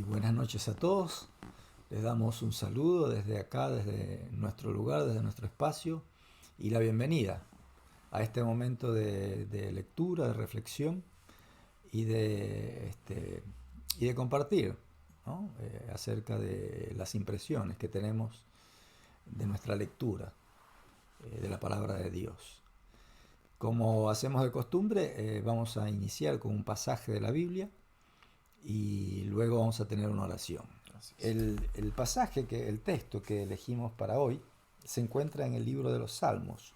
Buenas noches a todos. Les damos un saludo desde acá, desde nuestro lugar, desde nuestro espacio y la bienvenida a este momento de lectura, de reflexión y de compartir, ¿no? Acerca de las impresiones que tenemos de nuestra lectura de la palabra de Dios. Como hacemos de costumbre, vamos a iniciar con un pasaje de la Biblia y luego vamos a tener una oración. El pasaje, el texto que elegimos para hoy, se encuentra en el libro de los Salmos.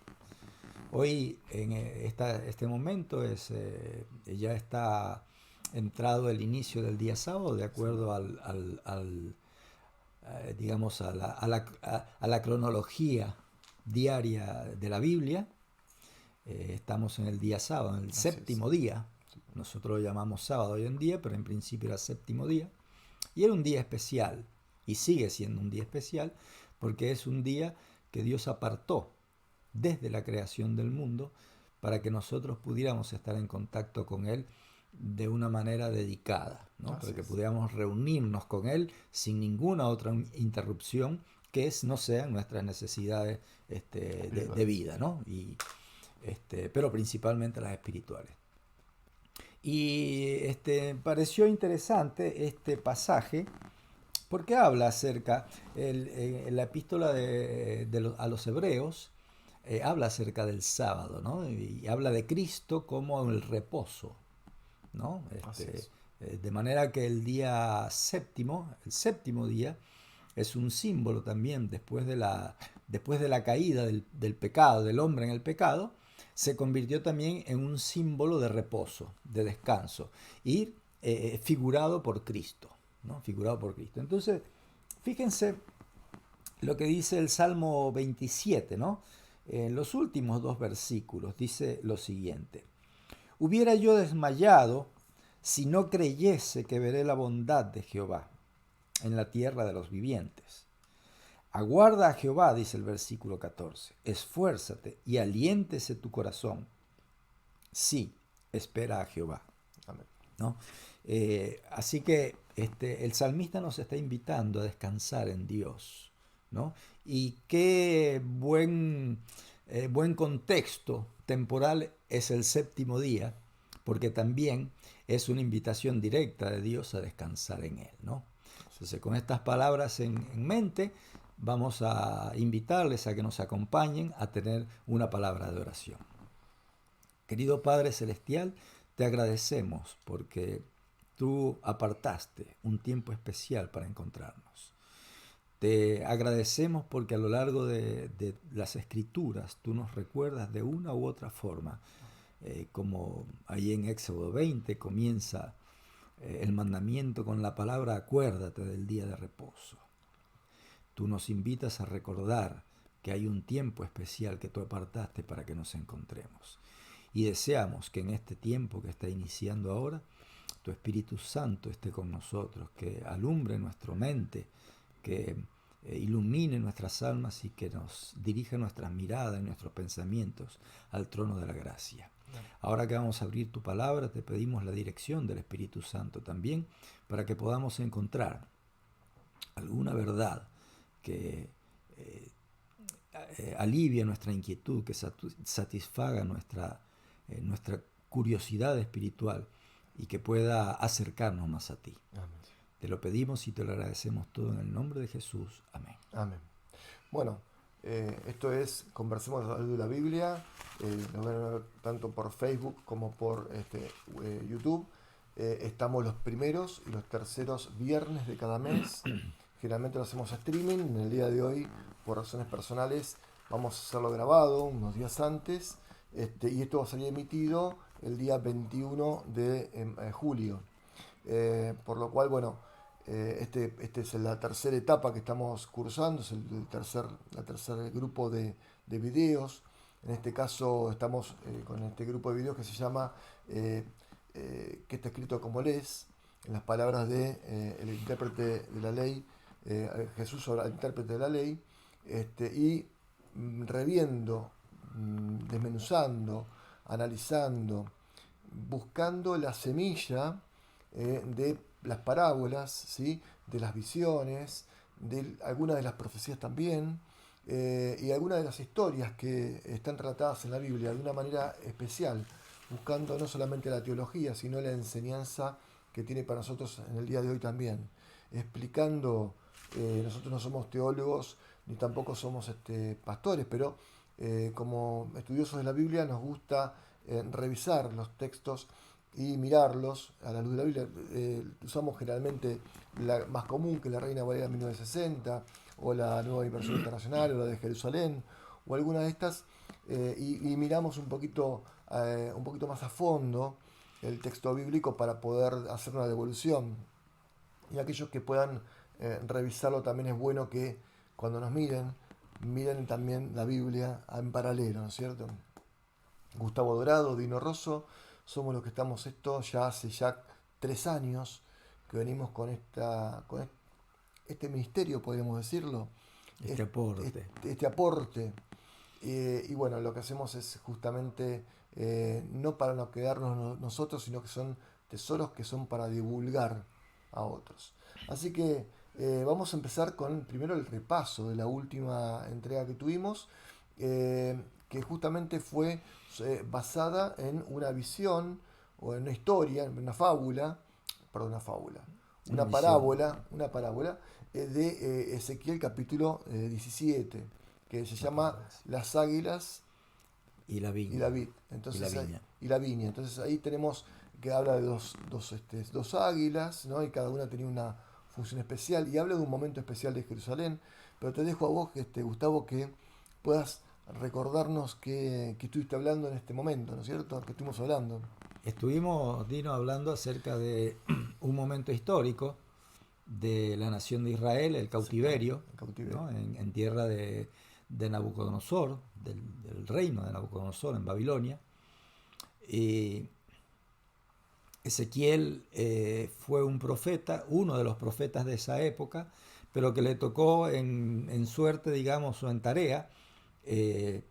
Hoy, en este momento, ya está entrado el inicio del día sábado, de acuerdo digamos, a la cronología diaria de la Biblia. Estamos en el día sábado, en el séptimo día. Nosotros lo llamamos sábado hoy en día, pero en principio era séptimo día. Y era un día especial, y sigue siendo un día especial, porque es un día que Dios apartó desde la creación del mundo para que nosotros pudiéramos estar en contacto con Él de una manera dedicada, ¿no? Para que pudiéramos reunirnos con Él sin ninguna otra interrupción que no sean nuestras necesidades de vida, ¿no? Pero principalmente las espirituales. Y pareció interesante este pasaje porque habla acerca, la epístola a los hebreos habla acerca del sábado, ¿no? Y habla de Cristo como el reposo, ¿no? De manera que el día séptimo, el séptimo día, es un símbolo también después de la caída del pecado, del hombre en el pecado, se convirtió también en un símbolo de reposo, de descanso, y figurado por Cristo, ¿no? Figurado por Cristo. Entonces, fíjense lo que dice el Salmo 27, ¿no? En los últimos dos versículos dice lo siguiente: Hubiera yo desmayado si no creyese que veré la bondad de Jehová en la tierra de los vivientes. Aguarda a Jehová, dice el versículo 14, esfuérzate y aliéntese tu corazón. Sí, espera a Jehová. Amén. ¿No? Así que el salmista nos está invitando a descansar en Dios, ¿no? Y qué buen contexto temporal es el séptimo día, porque también es una invitación directa de Dios a descansar en Él, ¿no? Entonces, con estas palabras en mente, vamos a invitarles a que nos acompañen a tener una palabra de oración. Querido Padre Celestial, te agradecemos porque tú apartaste un tiempo especial para encontrarnos. Te agradecemos porque a lo largo de las escrituras tú nos recuerdas de una u otra forma, como ahí en Éxodo 20 comienza el mandamiento con la palabra acuérdate del día de reposo. Tú nos invitas a recordar que hay un tiempo especial que tú apartaste para que nos encontremos. Y deseamos que en este tiempo que está iniciando ahora, tu Espíritu Santo esté con nosotros, que alumbre nuestra mente, que ilumine nuestras almas y que nos dirija nuestras miradas y nuestros pensamientos al trono de la gracia. Ahora que vamos a abrir tu palabra, te pedimos la dirección del Espíritu Santo también para que podamos encontrar alguna verdad que alivie nuestra inquietud, que satisfaga nuestra curiosidad espiritual y que pueda acercarnos más a ti. Amén. Te lo pedimos y te lo agradecemos todo en el nombre de Jesús. Amén. Amén. Bueno, esto es Conversemos de la Biblia. Nos van a ver tanto por Facebook como por YouTube. Estamos los primeros y los terceros viernes de cada mes. Generalmente lo hacemos streaming. En el día de hoy, por razones personales, vamos a hacerlo grabado unos días antes. Y esto va a salir emitido el día 21 de julio. Por lo cual, bueno, este es la tercera etapa que estamos cursando, es la tercer grupo de videos. En este caso estamos con este grupo de videos que se llama que está escrito como lees, en las palabras de el intérprete de la ley, Jesús sobre el intérprete de la ley, y reviendo, desmenuzando, analizando, buscando la semilla de las parábolas, ¿sí? De las visiones, de algunas de las profecías también, y algunas de las historias que están tratadas en la Biblia de una manera especial, buscando no solamente la teología, sino la enseñanza que tiene para nosotros en el día de hoy también, explicando, nosotros no somos teólogos ni tampoco somos pastores, pero como estudiosos de la Biblia nos gusta revisar los textos y mirarlos a la luz de la Biblia. Usamos generalmente la más común, que es la Reina Valera 1960, o la Nueva Versión Internacional, o la de Jerusalén, o alguna de estas, y miramos un poquito más a fondo el texto bíblico para poder hacer una devolución. Y aquellos que puedan revisarlo, también es bueno que cuando nos miren también la Biblia en paralelo, ¿no es cierto? Gustavo Dorado, Dino Rosso, somos los que estamos esto ya hace 3 años que venimos con este ministerio, podríamos decirlo, Este aporte. este aporte. Y bueno, lo que hacemos es justamente no para no quedarnos nosotros, sino que son tesoros que son para divulgar a otros. Así que vamos a empezar con primero el repaso de la última entrega que tuvimos, que justamente fue basada en una visión o en una historia, en una fábula, perdón, Una visión. una parábola de Ezequiel capítulo 17, que se llama Las águilas Y la y la viña. vid. Y la Entonces, viña. y la viña. Entonces ahí tenemos que habla de dos águilas, ¿no? Y cada una tenía una función especial y habla de un momento especial de Jerusalén. Pero te dejo a vos, Gustavo, que puedas recordarnos que estuviste hablando en este momento, ¿no es cierto? Que estuvimos hablando. Estuvimos, Dino, hablando acerca de un momento histórico de la nación de Israel, el Exactamente, cautiverio, el cautiverio. ¿no? En tierra de Nabucodonosor, del reino de Nabucodonosor en Babilonia. Y Ezequiel fue un profeta, uno de los profetas de esa época, pero que le tocó en suerte, digamos, o en tarea, eh,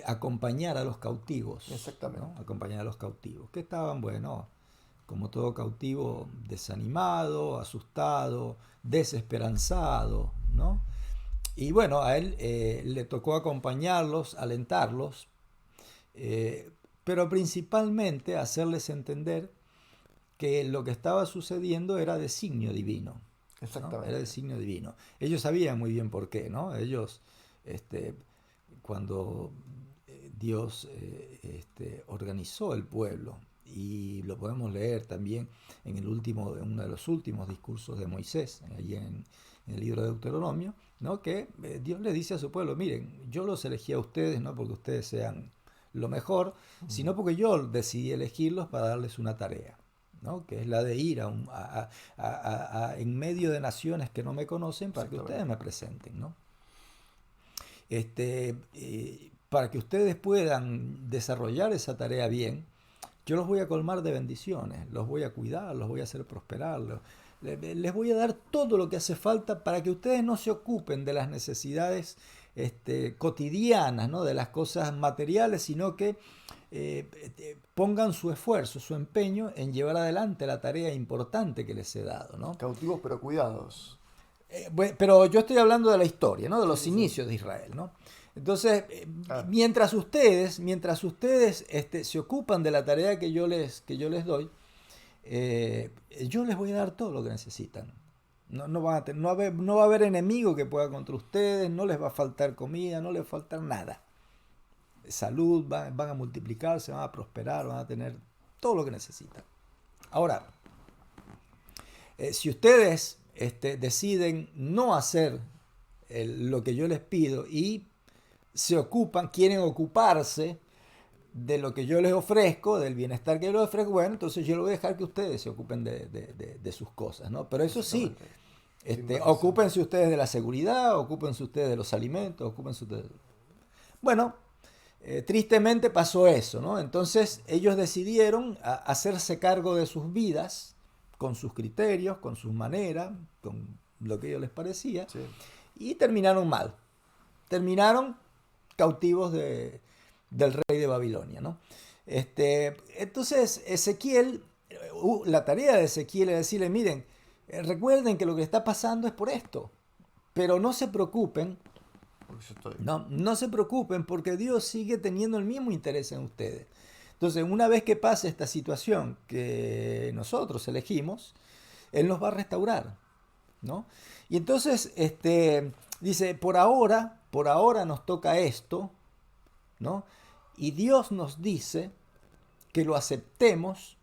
acompañar a los cautivos, ¿no? Exactamente. Acompañar a los cautivos, que estaban, bueno, como todo cautivo, desanimado, asustado, desesperanzado, ¿no? Y bueno, a él le tocó acompañarlos, alentarlos, eh, pero principalmente hacerles entender que lo que estaba sucediendo era designio divino, ¿no? Era Exactamente. designio divino. Ellos sabían muy bien por qué, ¿no? Ellos, este, cuando Dios organizó el pueblo, y lo podemos leer también en uno de los últimos discursos de Moisés, allí en el libro de Deuteronomio, ¿no? Que Dios le dice a su pueblo, miren, yo los elegí a ustedes no porque ustedes sean lo mejor, Mm. sino porque yo decidí elegirlos para darles una tarea, ¿no? Que es la de ir en medio de naciones que no me conocen para que ustedes Exactamente. me presenten, ¿no? Para que ustedes puedan desarrollar esa tarea bien, yo los voy a colmar de bendiciones, los voy a cuidar, los voy a hacer prosperar, les voy a dar todo lo que hace falta para que ustedes no se ocupen de las necesidades cotidianas, ¿no? De las cosas materiales, sino que pongan su esfuerzo, su empeño en llevar adelante la tarea importante que les he dado, ¿no? Cautivos pero cuidados. Pero yo estoy hablando de la historia, ¿no? De Sí, los sí, sí. inicios de Israel, ¿no? Entonces, Ah, mientras ustedes se ocupan de la tarea que yo les doy, yo les voy a dar todo lo que necesitan. No va a haber enemigo que pueda contra ustedes, no les va a faltar comida, no les va a faltar nada. Salud, van a multiplicarse, van a prosperar, van a tener todo lo que necesitan. Ahora, si ustedes deciden no hacer lo que yo les pido y quieren ocuparse de lo que yo les ofrezco, del bienestar que yo les ofrezco, bueno, entonces yo les voy a dejar que ustedes se ocupen de sus cosas, ¿no? Pero eso sí, exactamente. Sin bajar siempre. ocúpense ustedes de la seguridad, ocúpense ustedes de los alimentos, ocúpense ustedes. Bueno, tristemente pasó eso, ¿no? Entonces ellos decidieron hacerse cargo de sus vidas, con sus criterios, con sus maneras, con lo que a ellos les parecía, Sí. y terminaron mal. Terminaron cautivos del rey de Babilonia, ¿no? Entonces Ezequiel, la tarea de Ezequiel es decirle, miren, recuerden que lo que está pasando es por esto, pero no se preocupen, Porque yo estoy. no se preocupen porque Dios sigue teniendo el mismo interés en ustedes. Entonces, una vez que pase esta situación que nosotros elegimos, Él nos va a restaurar, ¿no? Y entonces, dice, por ahora nos toca esto, ¿no? Y Dios nos dice que lo aceptemos,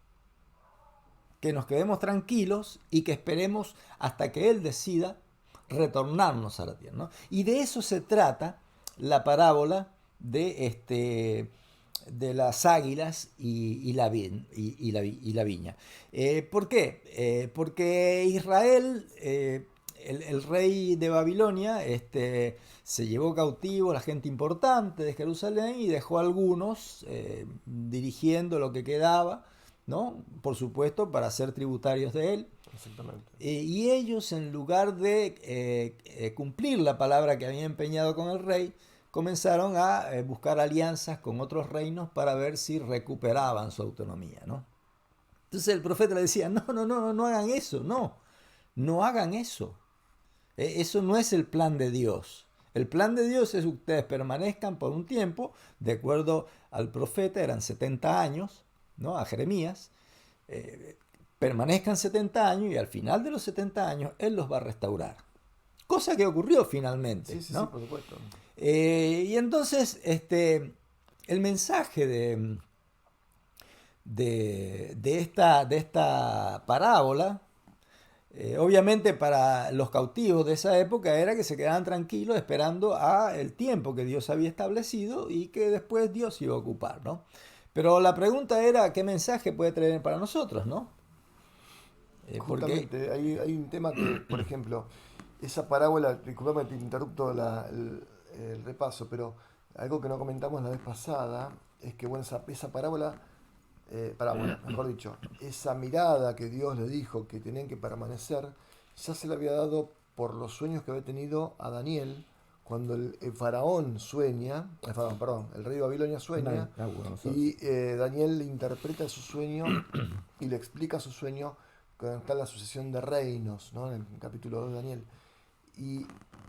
que nos quedemos tranquilos y que esperemos hasta que Él decida retornarnos a la tierra, ¿no? Y de eso se trata la parábola de las águilas y la viña. ¿Por qué? Porque Israel, el rey de Babilonia, se llevó cautivo a la gente importante de Jerusalén y dejó a algunos dirigiendo lo que quedaba, ¿no? Por supuesto, para ser tributarios de él. Exactamente. Y ellos, en lugar de cumplir la palabra que habían empeñado con el rey, comenzaron a buscar alianzas con otros reinos para ver si recuperaban su autonomía, ¿no? Entonces el profeta le decía, no hagan eso, no hagan eso. Eso no es el plan de Dios. El plan de Dios es que ustedes permanezcan por un tiempo, de acuerdo al profeta, eran 70 años, ¿no? A Jeremías, permanezcan 70 años y al final de los 70 años Él los va a restaurar. Cosa que ocurrió finalmente, Sí, ¿no? sí, por supuesto. Y entonces, el mensaje de esta parábola, obviamente para los cautivos de esa época era que se quedaran tranquilos esperando a el tiempo que Dios había establecido y que después Dios iba a ocupar, ¿no? Pero la pregunta era, ¿qué mensaje puede traer para nosotros, no? Porque Justamente, hay un tema que, por ejemplo, esa parábola, disculpame, te interrupto el repaso, pero algo que no comentamos la vez pasada es que, bueno, esa parábola, mejor dicho, esa mirada que Dios le dijo que tenían que permanecer, ya se le había dado por los sueños que había tenido a Daniel cuando el faraón sueña, el rey de Babilonia sueña, y Daniel le interpreta su sueño y le explica su sueño cuando está la sucesión de reinos, ¿no? En el capítulo 2 de Daniel. Y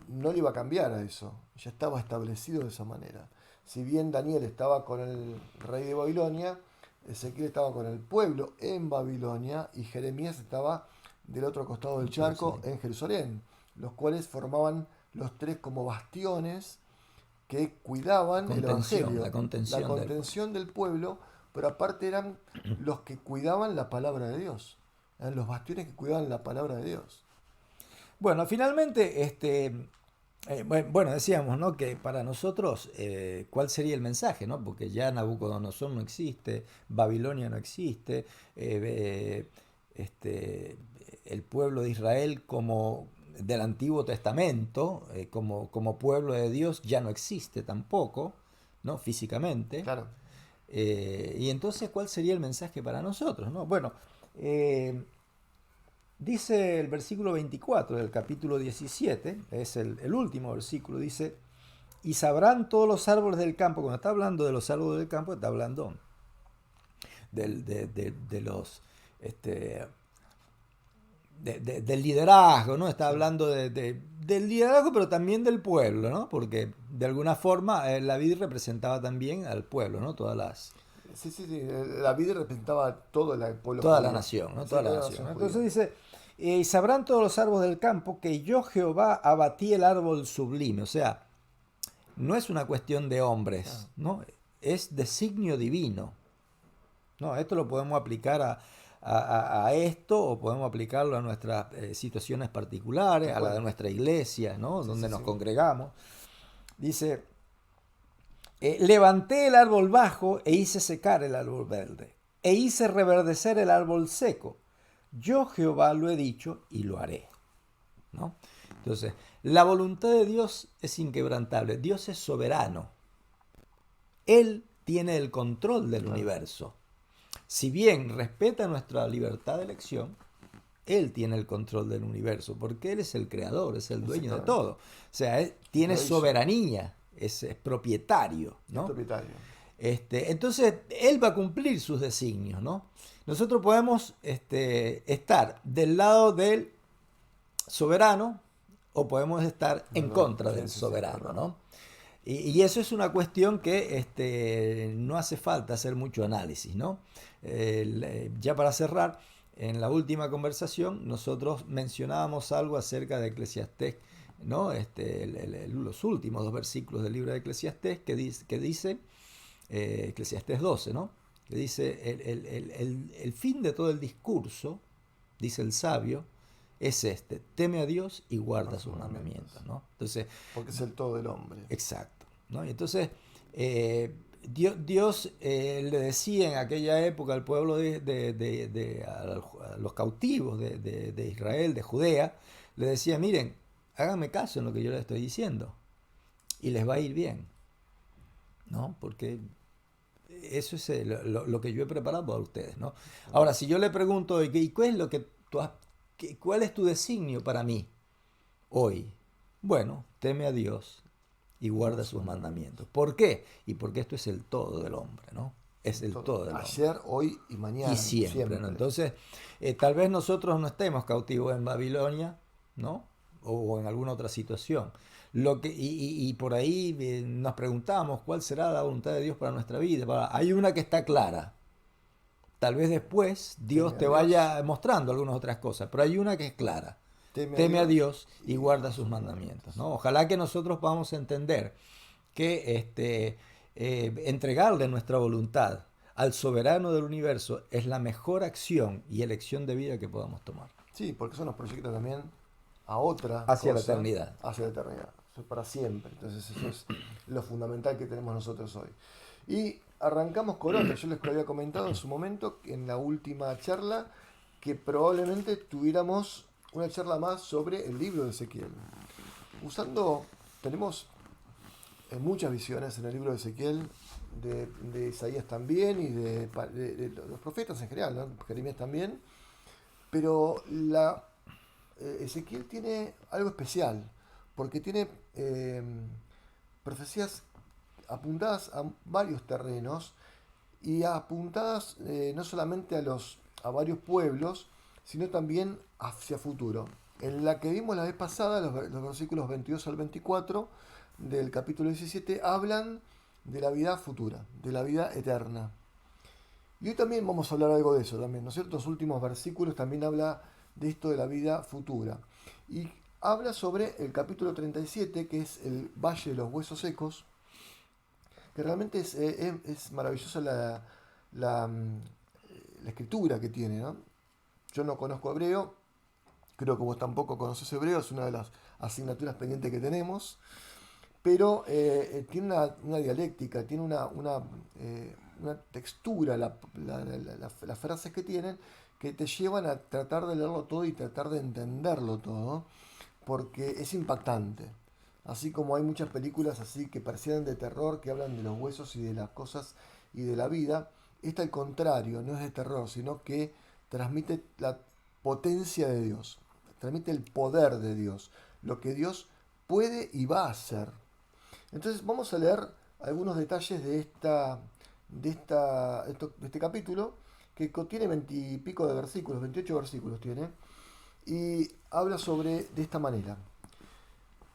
no le iba a cambiar a eso, ya estaba establecido de esa manera. Si bien Daniel estaba con el rey de Babilonia, Ezequiel estaba con el pueblo en Babilonia y Jeremías estaba del otro costado del charco en Jerusalén, los cuales formaban los tres como bastiones que cuidaban el evangelio, la contención del pueblo, pero aparte eran los que cuidaban la palabra de Dios, eran los bastiones que cuidaban la palabra de Dios. Bueno, finalmente, bueno, decíamos, ¿no? Que para nosotros, ¿cuál sería el mensaje, no? Porque ya Nabucodonosor no existe, Babilonia no existe, el pueblo de Israel como del Antiguo Testamento, como pueblo de Dios, ya no existe tampoco, ¿no? Físicamente. Claro. Y entonces, ¿cuál sería el mensaje para nosotros, no? Bueno, dice el versículo 24 del capítulo 17, es el último versículo, dice, y sabrán todos los árboles del campo. Cuando está hablando de los árboles del campo, está hablando de los del liderazgo, ¿no? Está hablando del liderazgo, pero también del pueblo, ¿no? Porque de alguna forma la vid representaba también al pueblo, ¿no? Sí, la vid representaba todo el pueblo toda judío. la nación, ¿no? Sí, Toda la toda la nación. nación Entonces judía. dice, y sabrán todos los árboles del campo que yo Jehová abatí el árbol sublime. O sea, no es una cuestión de hombres, ¿no? Es designio divino. No, esto lo podemos aplicar a esto o podemos aplicarlo a nuestras situaciones particulares, a la de nuestra iglesia, ¿no? Donde nos congregamos. Dice, levanté el árbol bajo e hice secar el árbol verde, e hice reverdecer el árbol seco. Yo Jehová lo he dicho y lo haré, ¿no? Entonces, la voluntad de Dios es inquebrantable. Dios es soberano. Él tiene el control del universo. Si bien respeta nuestra libertad de elección, Él tiene el control del universo, porque Él es el creador, es el dueño de todo. O sea, Él tiene soberanía, es propietario, ¿no? Es propietario. Entonces, Él va a cumplir sus designios, ¿no? Nosotros podemos estar del lado del soberano o podemos estar en ¿Verdad? contra Sí, del sí, sí, soberano, verdad. ¿no? Y eso es una cuestión que no hace falta hacer mucho análisis, ¿no? Ya para cerrar, en la última conversación nosotros mencionábamos algo acerca de Eclesiastés, ¿no? Los últimos dos versículos del libro de Eclesiastés que dice Eclesiastés 12, ¿no? Que dice, el fin de todo el discurso, dice el sabio, es teme a Dios y Por guarda sus sus mandamientos, mandamientos. ¿no? Entonces, Porque es el todo del hombre. exacto, ¿no? Y entonces, Dios le decía en aquella época al pueblo a los cautivos de Israel, de Judea, le decía, miren, háganme caso en lo que yo les estoy diciendo y les va a ir bien, ¿no? Porque eso es lo que yo he preparado para ustedes, ¿no? Ahora, si yo le pregunto, ¿y cuál es lo que cuál es tu designio para mí hoy? Bueno, teme a Dios y Guarda guarda sus sus mandamientos. mandamientos. ¿Por qué? Y porque esto es el todo del hombre, ¿no? Es el Todo. todo del hombre. Ayer, hoy y Y mañana. siempre, ¿no? Siempre. Entonces, tal vez nosotros no estemos cautivos en Babilonia, ¿no? O en alguna otra situación. Y por ahí nos preguntamos cuál será la voluntad de Dios para nuestra vida. Hay una que está clara. Tal vez después Teme Dios a te Dios. vaya mostrando algunas otras cosas, pero hay una que es clara. Teme a Teme a Dios Dios y y guarda guarda sus sus mandamientos, mandamientos. ¿no? Ojalá que nosotros podamos entender que entregarle nuestra voluntad al soberano del universo es la mejor acción y elección de vida que podamos tomar. Sí, porque eso nos proyecta también a otra Hacia la cosa eternidad. hacia la eternidad. Eso es para siempre. Entonces eso es lo fundamental que tenemos nosotros hoy. Y arrancamos con otra. Yo les había comentado en su momento, en la última charla, que probablemente tuviéramos una charla más sobre el libro de Ezequiel. Tenemos muchas visiones en el libro de Ezequiel, de Isaías también y de los profetas en general, ¿no? Jeremías también. Pero Ezequiel tiene algo especial, porque tiene profecías apuntadas a varios terrenos y apuntadas no solamente a varios pueblos, sino también hacia futuro. En la que vimos la vez pasada, los versículos 22 al 24 del capítulo 17 hablan de la vida futura, de la vida eterna. Y hoy también vamos a hablar algo de eso también, ¿no es cierto? Los últimos versículos también habla de esto de la vida futura. Y habla sobre el capítulo 37, que es el Valle de los Huesos Secos, que realmente es maravillosa la escritura que tiene, ¿no? Yo no conozco hebreo, creo que vos tampoco conoces hebreo, es una de las asignaturas pendientes que tenemos, pero tiene una dialéctica, tiene una textura, las frases que tienen, que te llevan a tratar de leerlo todo y tratar de entenderlo todo, porque es impactante. Así como hay muchas películas así que parecieran de terror, que hablan de los huesos y de las cosas y de la vida, esta al contrario, no es de terror, sino que transmite la potencia de Dios, transmite el poder de Dios, lo que Dios puede y va a hacer. Entonces vamos a leer algunos detalles de este capítulo, que contiene 20 y pico de versículos, 28 versículos tiene, y habla de esta manera.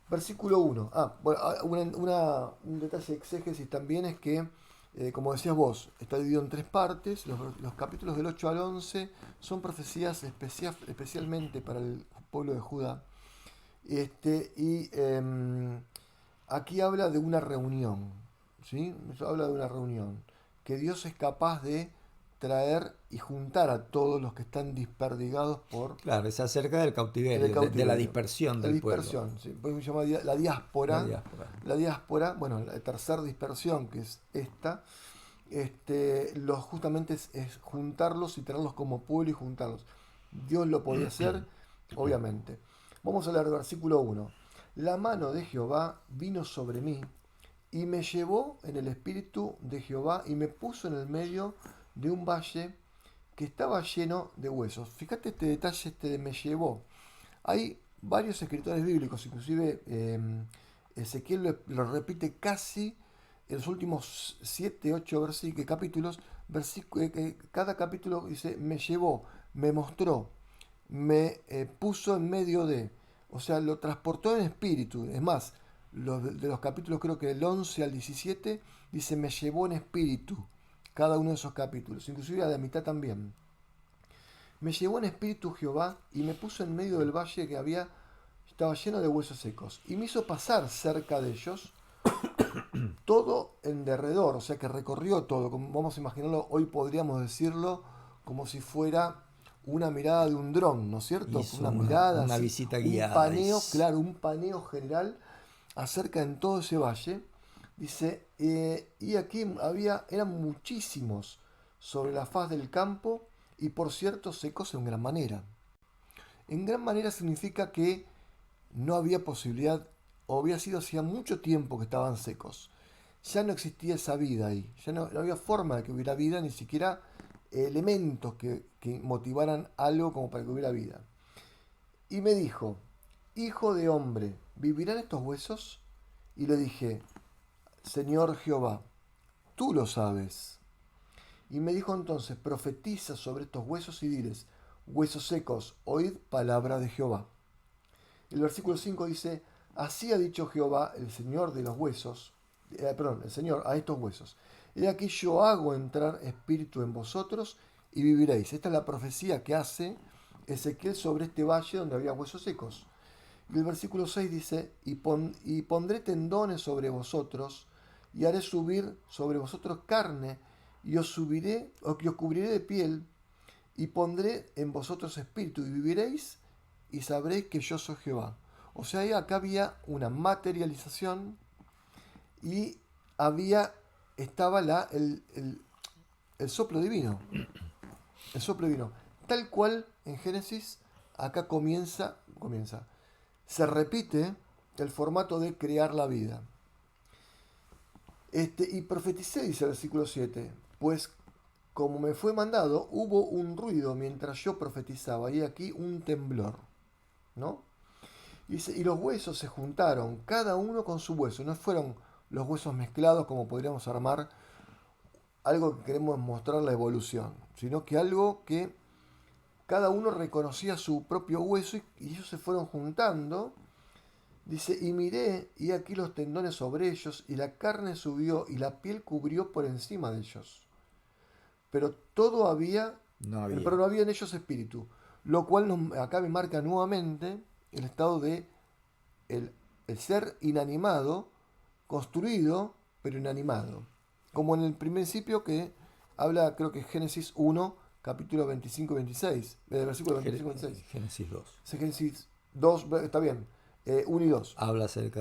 Versículo 1. Bueno, un detalle de exégesis también es que, como decías vos, está dividido en tres partes. Los capítulos del 8 al 11 son profecías especialmente para el pueblo de Judá. Aquí habla de una reunión, ¿sí? Habla de una reunión, que Dios es capaz de traer y juntar a todos los que están desperdigados por Claro, es acerca del en el cautiverio, de la cautiverio. dispersión La del pueblo, dispersión, ¿sí? Por eso se llama la la diáspora. diáspora. La diáspora, bueno, la tercera dispersión, que es esta, justamente es juntarlos y tenerlos como pueblo y juntarlos. Dios lo podía hacer, obviamente. Vamos a leer el versículo 1. La mano de Jehová vino sobre mí y me llevó en el espíritu de Jehová y me puso en el medio de un valle que estaba lleno de huesos. Fíjate este detalle, de me llevó. Hay varios escritores bíblicos, inclusive Ezequiel lo repite casi en los últimos 7, 8 capítulos. Cada capítulo dice, me llevó, me mostró, me puso en medio de. O sea, lo transportó en espíritu. Es más, de los capítulos creo que del 11 al 17 dice, me llevó en espíritu. Cada uno de esos capítulos, inclusive a la mitad también. Me llevó en espíritu Jehová y me puso en medio del valle estaba lleno de huesos secos. Y me hizo pasar cerca de ellos todo en derredor, o sea que recorrió todo. Como vamos a imaginarlo, hoy podríamos decirlo como si fuera una mirada de un dron, ¿no es cierto? Hizo Una mirada una así, visita un guiada. paneo, claro, un paneo general acerca en todo ese valle. Dice, y aquí eran muchísimos sobre la faz del campo y por cierto secos en gran manera. En gran manera significa que no había posibilidad, o había sido hacía mucho tiempo que estaban secos. Ya no existía esa vida ahí, ya no había forma de que hubiera vida, ni siquiera elementos que motivaran algo como para que hubiera vida. Y me dijo, hijo de hombre, ¿vivirán estos huesos? Y le dije, Señor Jehová, tú lo sabes. Y me dijo entonces, profetiza sobre estos huesos y diles, huesos secos, oíd palabra de Jehová. El versículo 5 dice, así ha dicho Jehová, el Señor de los huesos, el Señor a estos huesos. He aquí yo hago entrar espíritu en vosotros y viviréis. Esta es la profecía que hace Ezequiel sobre este valle donde había huesos secos. Y el versículo 6 dice, y pondré tendones sobre vosotros, y haré subir sobre vosotros carne, y os subiré, o que os cubriré de piel, y pondré en vosotros espíritu, y viviréis, y sabréis que yo soy Jehová. O sea, acá había una materialización, y estaba el soplo divino. El soplo divino. Tal cual en Génesis, acá comienza. Se repite el formato de crear la vida. Y profeticé, dice el versículo 7, pues como me fue mandado, hubo un ruido mientras yo profetizaba, y aquí un temblor, ¿no? Y los huesos se juntaron, cada uno con su hueso, no fueron los huesos mezclados como podríamos armar algo que queremos mostrar la evolución, sino que algo que cada uno reconocía su propio hueso y ellos se fueron juntando. Dice, y miré, y aquí los tendones sobre ellos, y la carne subió, y la piel cubrió por encima de ellos. Pero todo había, No pero había. no había en ellos espíritu. Lo cual acá me marca nuevamente el estado de el ser inanimado, construido, pero inanimado. Como en el principio que habla, creo que Génesis 1, capítulo 25 y 26, versículo 25 y 26. Génesis 2. Génesis 2, está bien. 1 y 2. Habla acerca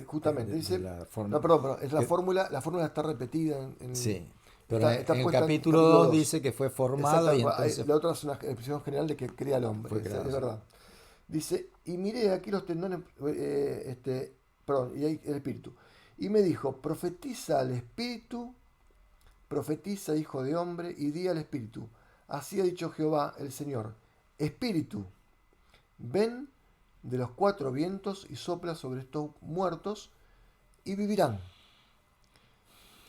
Justamente, dice. la forma. No, perdón, es que- la fórmula está repetida sí, pero está en el puesta en capítulo capítulo 2 2. dice que fue formado Exacto, y entonces la otra es una expresión general de que crea al hombre, fue creado. es Sí. verdad. Dice, y miré aquí los tendones, perdón, y ahí el espíritu. Y me dijo, profetiza al espíritu, profetiza hijo de hombre, y di al espíritu. Así ha dicho Jehová el Señor, espíritu, ven de los cuatro vientos y sopla sobre estos muertos y vivirán.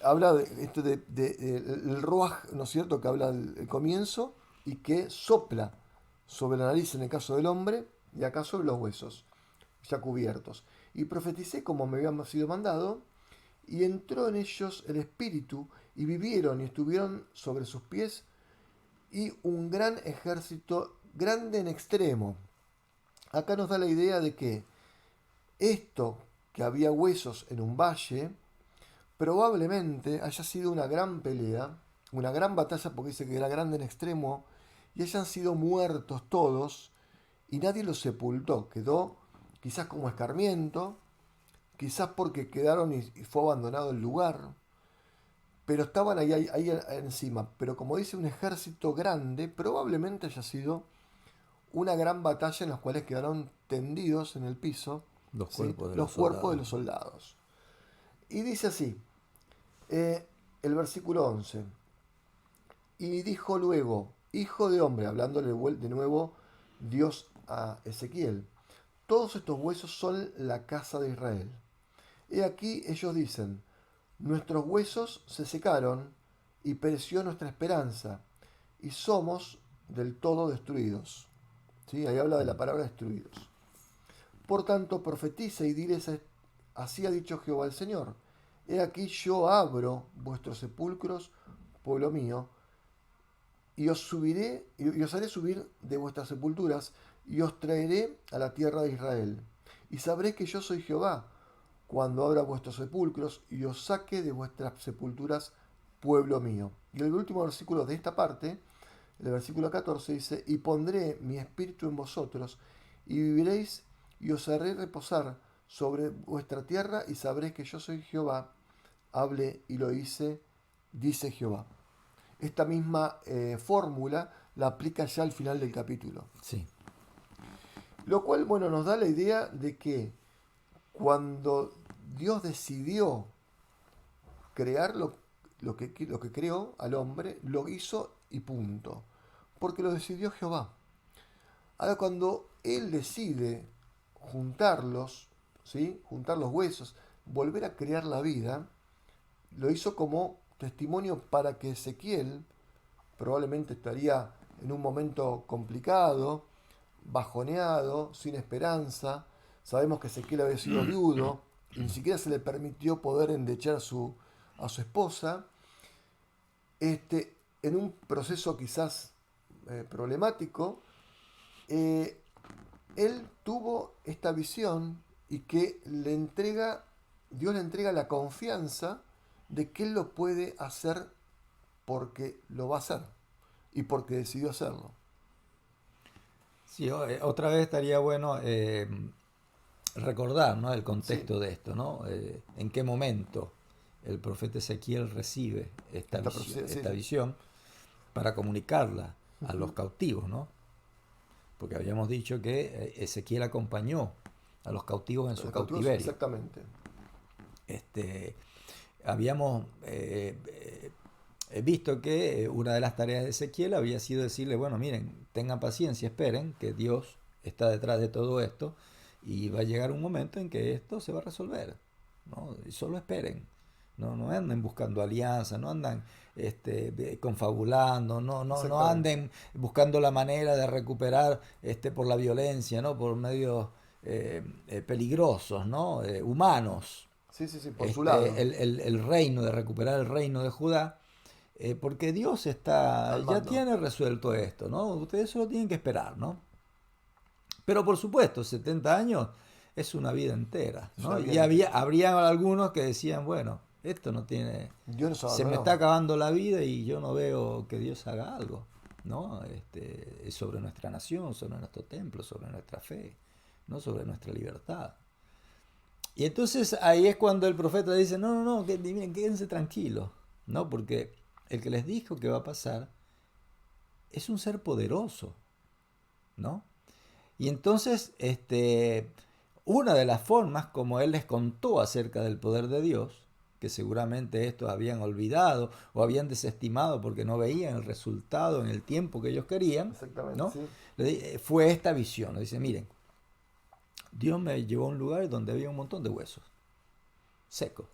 Habla el ruaj, ¿no es cierto?, que habla del comienzo y que sopla sobre la nariz en el caso del hombre y acá sobre los huesos, ya cubiertos. Y profeticé como me había sido mandado, y entró en ellos el espíritu, y vivieron y estuvieron sobre sus pies, y un gran ejército, grande en extremo. Acá nos da la idea de que esto, que había huesos en un valle, probablemente haya sido una gran pelea, una gran batalla, porque dice que era grande en extremo, y hayan sido muertos todos, y nadie los sepultó. Quedó quizás como escarmiento, quizás porque quedaron y fue abandonado el lugar, pero estaban ahí encima. Pero como dice un ejército grande, probablemente haya sido una gran batalla en la cual quedaron tendidos en el piso, Los ¿sí?, cuerpos de los los cuerpos de soldados. los soldados. Y dice así, el versículo 11. Y dijo luego, hijo de hombre, hablándole de nuevo Dios a Ezequiel, todos estos huesos son la casa de Israel. He aquí ellos dicen, nuestros huesos se secaron y pereció nuestra esperanza, y somos del todo destruidos. ¿Sí? Ahí habla de la palabra destruidos. Por tanto, profetiza y diles, así ha dicho Jehová el Señor. He aquí yo abro vuestros sepulcros, pueblo mío, y os subiré, y os haré subir de vuestras sepulturas, y os traeré a la tierra de Israel. Y sabréis que yo soy Jehová, cuando abra vuestros sepulcros, y os saque de vuestras sepulturas, pueblo mío. Y el último versículo de esta parte, el versículo 14, dice, y pondré mi espíritu en vosotros, y viviréis, y os haré reposar sobre vuestra tierra, y sabréis que yo soy Jehová, hablé y lo hice, dice Jehová. Esta misma fórmula la aplica ya al final del capítulo. Sí. Lo cual, bueno, nos da la idea de que cuando Dios decidió crear lo que creó al hombre, lo hizo y punto. Porque lo decidió Jehová. Ahora cuando Él decide juntarlos, ¿sí? Juntar los huesos, volver a crear la vida, lo hizo como testimonio para que Ezequiel probablemente estaría en un momento complicado, bajoneado, sin esperanza. Sabemos que Ezequiel había sido viudo y ni siquiera se le permitió poder endechar a su esposa. En un proceso quizás problemático, él tuvo esta visión y que Dios le entrega la confianza de que él lo puede hacer porque lo va a hacer y porque decidió hacerlo. Sí, otra vez estaría bueno recordar, ¿no?, el Sí, contexto de esto, ¿no? En qué momento el profeta Ezequiel recibe sí, esta sí. visión para comunicarla a los Ujú. cautivos, ¿no? Porque habíamos dicho que Ezequiel acompañó a los cautivos en su Los cautivos, cautiverio. exactamente. Este, habíamos visto que una de las tareas de Ezequiel había sido decirle, bueno, miren, tengan paciencia, esperen, que Dios está detrás de todo esto y va a llegar un momento en que esto se va a resolver, ¿no? Y solo esperen. No anden buscando alianzas, no andan confabulando, no Exactamente. anden buscando la manera de recuperar por la violencia, ¿no? Por medios peligrosos, ¿no? Humanos, Sí, sí, sí, por su lado, el reino, de recuperar el reino de Judá, porque Dios al ya mando. tiene resuelto esto, ¿no? Ustedes solo tienen que esperar, ¿no? Pero por supuesto, 70 años es una vida entera, Es una ¿no? vida Y entera. habrían algunos que decían, bueno, esto no tiene, Dios nos se me está abandonó. acabando la vida y yo no veo que Dios haga algo, ¿no? Sobre nuestra nación, sobre nuestro templo, sobre nuestra fe, ¿no? Sobre nuestra libertad. Y entonces ahí es cuando el profeta dice, no, miren, quédense tranquilos, ¿no? Porque el que les dijo que va a pasar es un ser poderoso, ¿no? Y entonces, una de las formas como él les contó acerca del poder de Dios, que seguramente estos habían olvidado o habían desestimado porque no veían el resultado en el tiempo que ellos querían, Exactamente, ¿no? sí. Fue esta visión. Dice, miren, Dios me llevó a un lugar donde había un montón de huesos secos.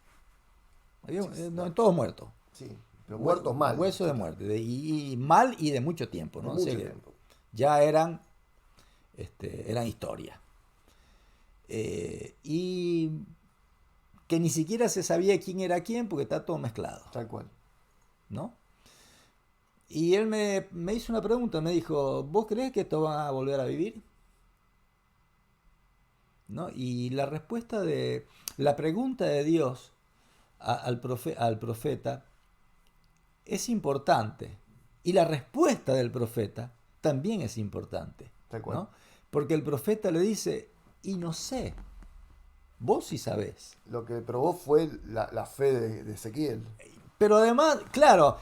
Había, Sí, no, todos muertos. sí. Pero muertos mal. Huesos de muerte. Y mal y de mucho tiempo, De ¿no? O sea mucho que tiempo. ya eran historia. Y que ni siquiera se sabía quién era quién porque está todo mezclado, Tal cual. ¿no? Y él me hizo una pregunta, me dijo, ¿vos crees que esto va a volver a vivir? ¿No? Y la pregunta de Dios al profeta es importante. Y la respuesta del profeta también es importante, Tal cual. ¿no? Porque el profeta le dice, y no sé, vos sí sabés. Lo que probó fue la fe de Ezequiel. Pero además, claro,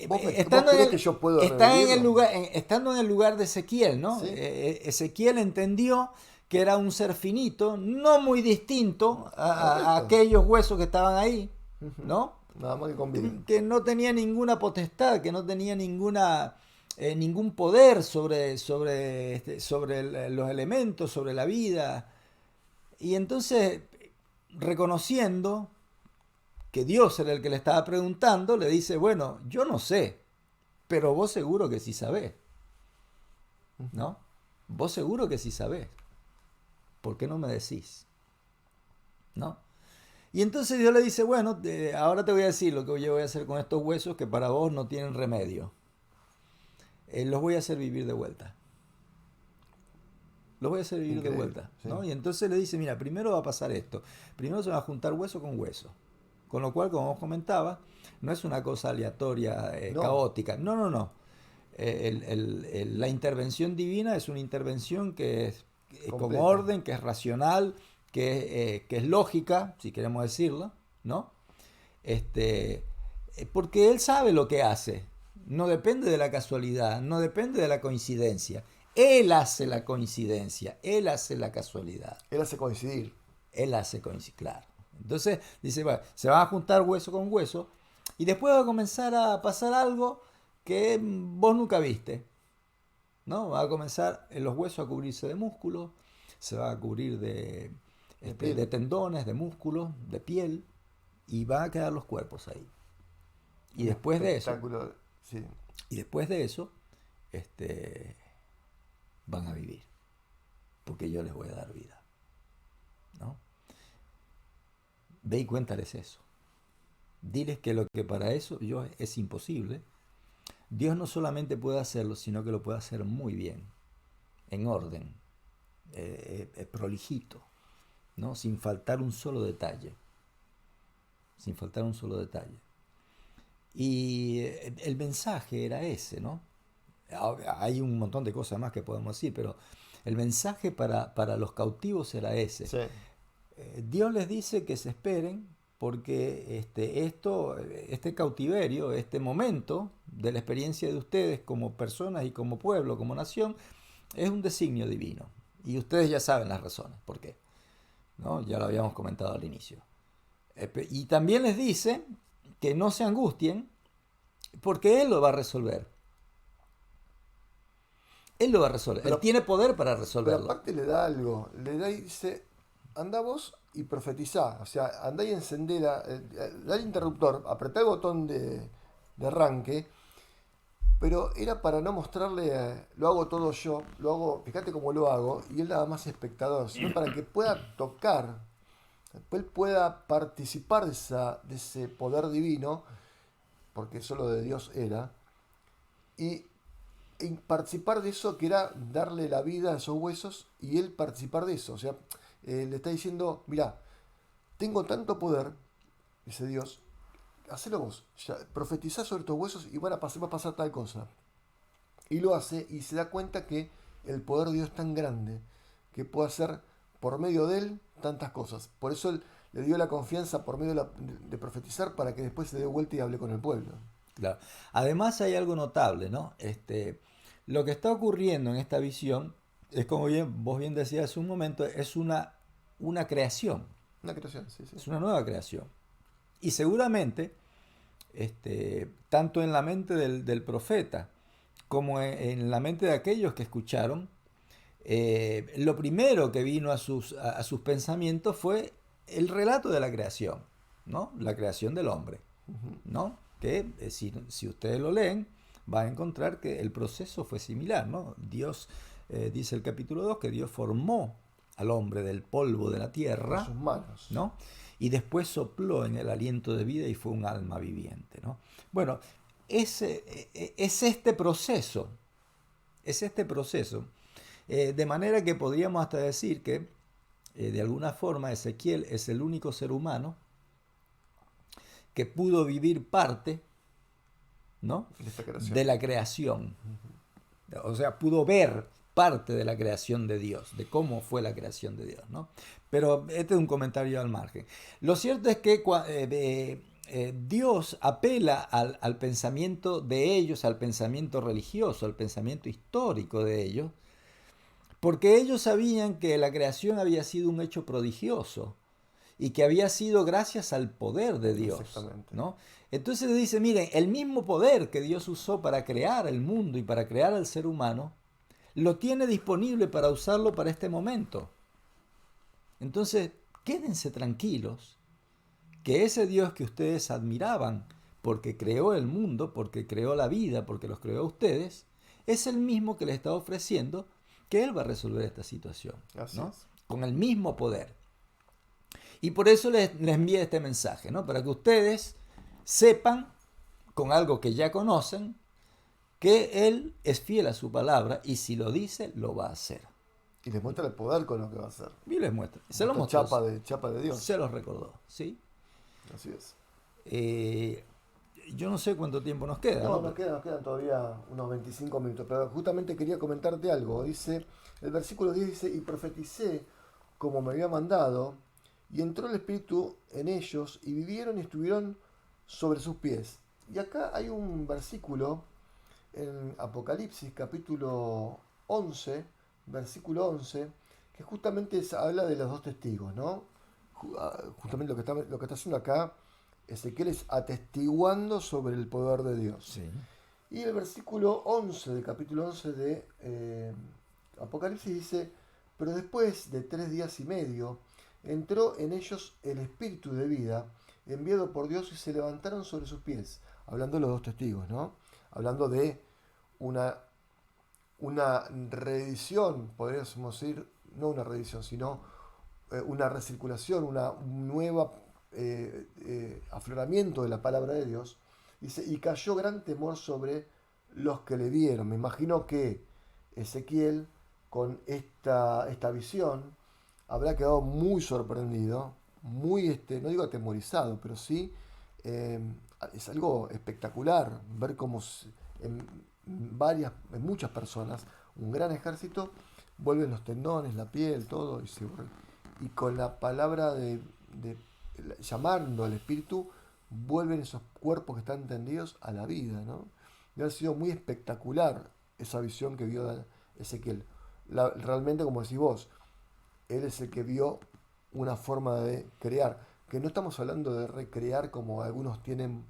¿Vos crees que yo puedo revivirlo? estando en el lugar de Ezequiel, ¿no? Sí. Ezequiel entendió que era un ser finito, no muy distinto a Correcto. aquellos huesos que estaban ahí, Ujú. ¿no? Nada más que conviven. Que no tenía ninguna potestad, que no tenía ningún poder sobre los elementos, sobre la vida. Y entonces, reconociendo que Dios era el que le estaba preguntando, le dice, bueno, yo no sé, pero vos seguro que sí sabés. ¿no? Vos seguro que sí sabés. ¿Por qué no me decís? ¿No? Y entonces Dios le dice, bueno, ahora te voy a decir lo que yo voy a hacer con estos huesos que para vos no tienen remedio. Los voy a hacer vivir de vuelta. Los voy a hacer vivir de Increíble, vuelta, sí. ¿no? Y entonces le dice, mira, primero va a pasar esto. Primero se va a juntar hueso con hueso. Con lo cual, como vos comentabas, no es una cosa aleatoria, No, caótica. No, no, no. La intervención divina es una intervención que es con completa. orden, que es racional, que es lógica, si queremos decirlo, ¿no? Este, porque él sabe lo que hace. No depende de la casualidad, no depende de la coincidencia. Él hace la coincidencia, él hace la casualidad, Él hace coincidir. él hace coincidir, claro. Entonces dice, bueno, se van a juntar hueso con hueso y después va a comenzar a pasar algo que vos nunca viste, ¿no? Va a comenzar en los huesos a cubrirse de músculos, se va a cubrir De de piel. tendones, de músculos, de piel, y van a quedar los cuerpos ahí. Y Un después de eso, espectáculo. Sí. y después de eso, este, van a vivir, porque yo les voy a dar vida, ¿no? Ve y cuéntales eso. Diles que lo que para eso yo es imposible, Dios no solamente puede hacerlo, sino que lo puede hacer muy bien, en orden, prolijito, ¿no? Sin faltar un solo detalle, sin faltar un solo detalle. Y el mensaje era ese, ¿no? Hay un montón de cosas más que podemos decir, pero el mensaje para los cautivos era ese. Sí. Dios les dice que se esperen porque este cautiverio, este momento de la experiencia de ustedes como personas y como pueblo, como nación, es un designio divino. Y ustedes ya saben las razones, por qué, ¿no? Ya lo habíamos comentado al inicio. Y también les dice que no se angustien porque Él lo va a resolver. Él lo va a resolver. Él Pero, tiene poder para pero resolverlo. aparte le da algo. Le da y dice, anda vos y profetizá. O sea, andá y encendé da el interruptor, apretá el botón de arranque. Pero era para no mostrarle, lo hago todo yo, lo hago, fíjate cómo lo hago, y él nada más espectador, sino para que pueda tocar, él pueda participar de ese poder divino, porque solo de Dios era, y, y participar de eso que era darle la vida a esos huesos y él participar de eso. O sea, le está diciendo, mira, tengo tanto poder, dice Dios, hacelo vos, ya, profetizá sobre estos huesos y va a pasar tal cosa. Y lo hace y se da cuenta que el poder de Dios es tan grande que puede hacer por medio de él tantas cosas. Por eso él le dio la confianza por medio de profetizar para que después se dé vuelta y hable con el pueblo. Claro. Además hay algo notable, ¿no? Lo que está ocurriendo en esta visión es como vos bien decías hace un momento, es una creación, Una creación, sí, sí. es una nueva creación. Y seguramente, tanto en la mente del profeta como en la mente de aquellos que escucharon, lo primero que vino a sus pensamientos fue el relato de la creación, ¿no? La creación del hombre, Ujú. ¿no? Que si ustedes lo leen, van a encontrar que el proceso fue similar, ¿no? Dios, dice el capítulo 2 que Dios formó al hombre del polvo de la Con tierra, sus manos. ¿no? Y después sopló en el aliento de vida y fue un alma viviente, ¿no? Bueno, es este proceso, de manera que podríamos hasta decir que, de alguna forma, Ezequiel es el único ser humano que pudo vivir parte, ¿no? De esta De creación. la creación. O sea, pudo ver parte de la creación de Dios, de cómo fue la creación de Dios, ¿no? Pero este es un comentario al margen. Lo cierto es que Dios apela al pensamiento de ellos, al pensamiento religioso, al pensamiento histórico de ellos, porque ellos sabían que la creación había sido un hecho prodigioso y que había sido gracias al poder de Dios, Exactamente. ¿no? Entonces dice, miren, el mismo poder que Dios usó para crear el mundo y para crear al ser humano, lo tiene disponible para usarlo para este momento. Entonces, quédense tranquilos que ese Dios que ustedes admiraban porque creó el mundo, porque creó la vida, porque los creó a ustedes, es el mismo que le está ofreciendo que Él va a resolver esta situación, Así ¿no? es. Con el mismo poder. Y por eso les envié este mensaje, ¿no? Para que ustedes sepan, con algo que ya conocen, que Él es fiel a su palabra y si lo dice, lo va a hacer. Y les muestra el poder con lo que va a hacer. Y les muestra. Se lo Muestra mostró. chapa de Dios. Se los recordó, ¿sí? Así es. Eh, yo no sé cuánto tiempo nos queda, No, ¿no? nos quedan todavía unos 25 minutos, pero justamente quería comentarte algo. Dice, el versículo 10 dice, y profeticé como me había mandado, y entró el Espíritu en ellos, y vivieron y estuvieron sobre sus pies. Y acá hay un versículo en Apocalipsis capítulo 11, versículo 11, que justamente habla de los dos testigos, ¿no? Justamente lo que está haciendo acá Ezequiel es atestiguando sobre el poder de Dios. Sí. Y el versículo 11 del capítulo 11 de Apocalipsis dice, pero después de 3 días y medio entró en ellos el espíritu de vida enviado por Dios y se levantaron sobre sus pies. Hablando de los dos testigos, ¿no? Hablando de una, una reedición, podríamos decir, no una reedición, sino una recirculación, una nueva afloramiento de la palabra de Dios. Dice, y cayó gran temor sobre los que le vieron. Me imagino que Ezequiel, con esta visión, habrá quedado muy sorprendido, muy, no digo atemorizado, pero sí es algo espectacular ver cómo en muchas personas, un gran ejército, vuelven los tendones, la piel, todo, y con la palabra de llamando al espíritu, vuelven esos cuerpos que están tendidos a la vida, ¿no? Y ha sido muy espectacular esa visión que vio Ezequiel. Realmente, como decís vos, él es el que vio una forma de crear, que no estamos hablando de recrear como algunos tienen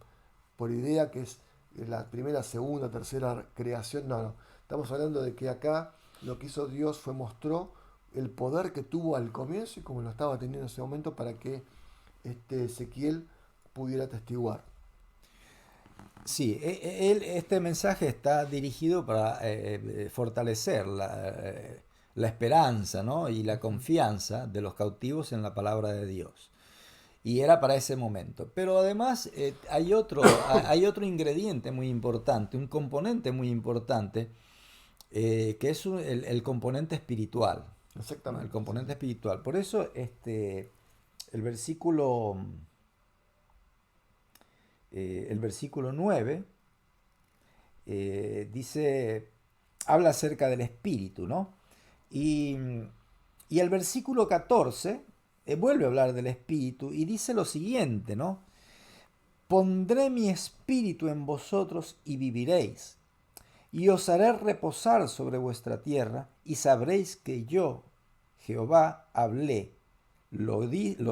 por idea, que es la primera, segunda, tercera creación, no. Estamos hablando de que acá lo que hizo Dios mostró el poder que tuvo al comienzo y como lo estaba teniendo en ese momento para que Ezequiel pudiera testiguar. Sí, este mensaje está dirigido para fortalecer la esperanza, ¿no? Y la confianza de los cautivos en la palabra de Dios. Y era para ese momento. Pero además hay otro ingrediente muy importante, un componente muy importante, que es el componente espiritual, ¿no? El Exactamente, sí, componente sí. espiritual. Por eso el versículo, el versículo 9 dice, habla acerca del espíritu, ¿no? Y, y el versículo 14 vuelve a hablar del espíritu y dice lo siguiente, ¿no? Pondré mi espíritu en vosotros y viviréis, y os haré reposar sobre vuestra tierra, y sabréis que yo, Jehová, hablé, lo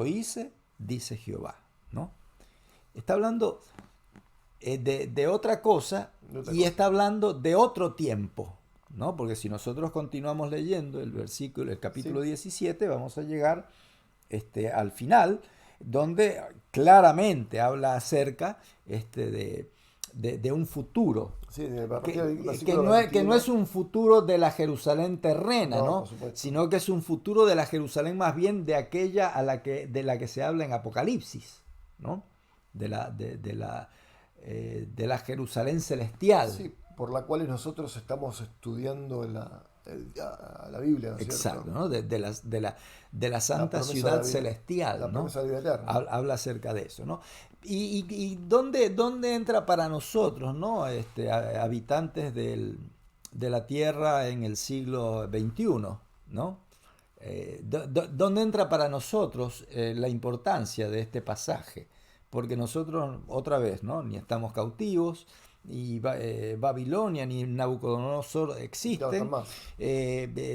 hice, dice Jehová, ¿no? Está hablando de otra cosa De otra y cosa. está hablando de otro tiempo, ¿no? Porque si nosotros continuamos leyendo el capítulo Sí, 17, vamos a llegar al final, donde claramente habla acerca de un futuro, sí, a partir del que versículo no es 21. un futuro de la Jerusalén terrena, No, ¿no? por supuesto. Sino que es un futuro de la Jerusalén más bien de aquella de la que se habla en Apocalipsis, ¿no? De la Jerusalén celestial. Sí, por la cual nosotros estamos estudiando la Biblia, ¿no es Exacto, cierto? ¿no? De la La santa promesa de ciudad la vida, la celestial, ¿no? promesa de la vida eterna. Habla acerca de eso, ¿no? Y dónde entra para nosotros, ¿no? Habitantes de la tierra en el siglo XXI, ¿no? ¿Dónde entra para nosotros la importancia de este pasaje? Porque nosotros, otra vez, ¿no? Ni estamos cautivos, ni Babilonia, ni Nabucodonosor Ya no están existen. más.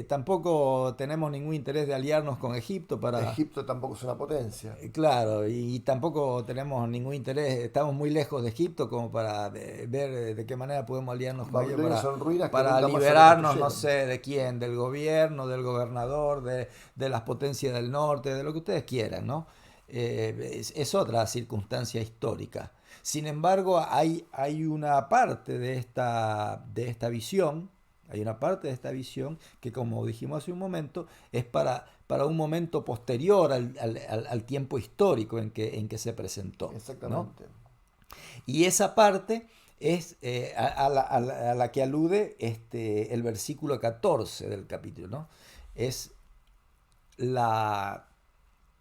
Tampoco tenemos ningún interés de aliarnos con Egipto para... Egipto tampoco es una potencia. Claro, y tampoco tenemos ningún interés, estamos muy lejos de Egipto como para ver de qué manera podemos aliarnos con ellos Babilonia son ruinas que para nunca más se liberarnos, no reconstruyeron. sé, de quién, del gobierno, del gobernador, de las potencias del norte, de lo que ustedes quieran, ¿no? Es otra circunstancia histórica. Sin embargo, hay una parte de esta visión, Hay una parte de esta visión que, como dijimos hace un momento, es para un momento posterior al tiempo histórico en que se presentó, ¿no? Exactamente. Y esa parte es a la que alude el versículo 14 del capítulo, ¿no? Es la,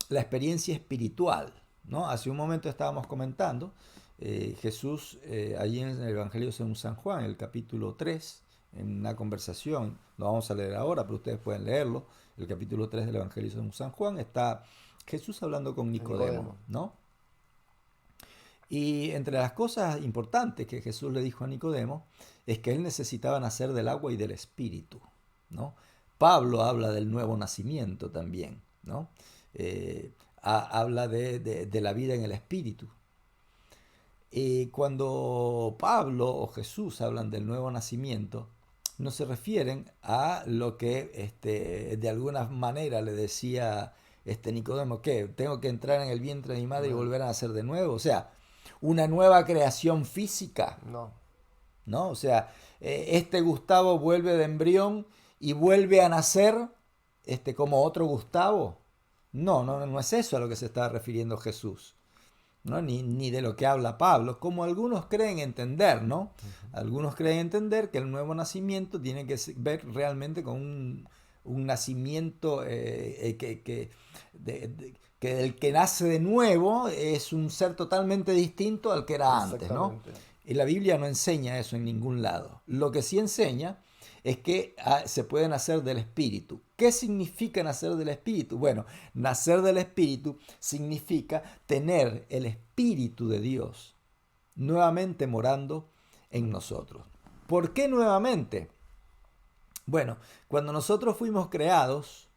la experiencia espiritual, ¿no? Hace un momento estábamos comentando, Jesús, allí en el Evangelio según San Juan, el capítulo 3, en una conversación, no vamos a leer ahora, pero ustedes pueden leerlo, el capítulo 3 del Evangelio según San Juan, está Jesús hablando con Nicodemo, Nicodemo. ¿no? Y entre las cosas importantes que Jesús le dijo a Nicodemo es que él necesitaba nacer del agua y del espíritu, ¿no? Pablo habla del nuevo nacimiento también, ¿no? Habla de la vida en el espíritu. Y cuando Pablo o Jesús hablan del nuevo nacimiento, no se refieren a lo que de alguna manera le decía Nicodemo, que tengo que entrar en el vientre de mi madre y Bueno, volver a nacer de nuevo. O sea, una nueva creación física, no, ¿no? O sea, Gustavo vuelve de embrión y vuelve a nacer como otro Gustavo. No, no, no es eso a lo que se está refiriendo Jesús, ¿no? Ni de lo que habla Pablo, como algunos creen entender, ¿no? Algunos creen entender que el nuevo nacimiento tiene que ver realmente con un nacimiento que el que nace de nuevo es un ser totalmente distinto al que era antes, ¿no? exactamente. Y la Biblia no enseña eso en ningún lado. Lo que sí enseña es que se puede nacer del Espíritu. ¿Qué significa nacer del Espíritu? Bueno, nacer del Espíritu significa tener el Espíritu de Dios nuevamente morando en nosotros. ¿Por qué nuevamente? Bueno, cuando nosotros fuimos creados,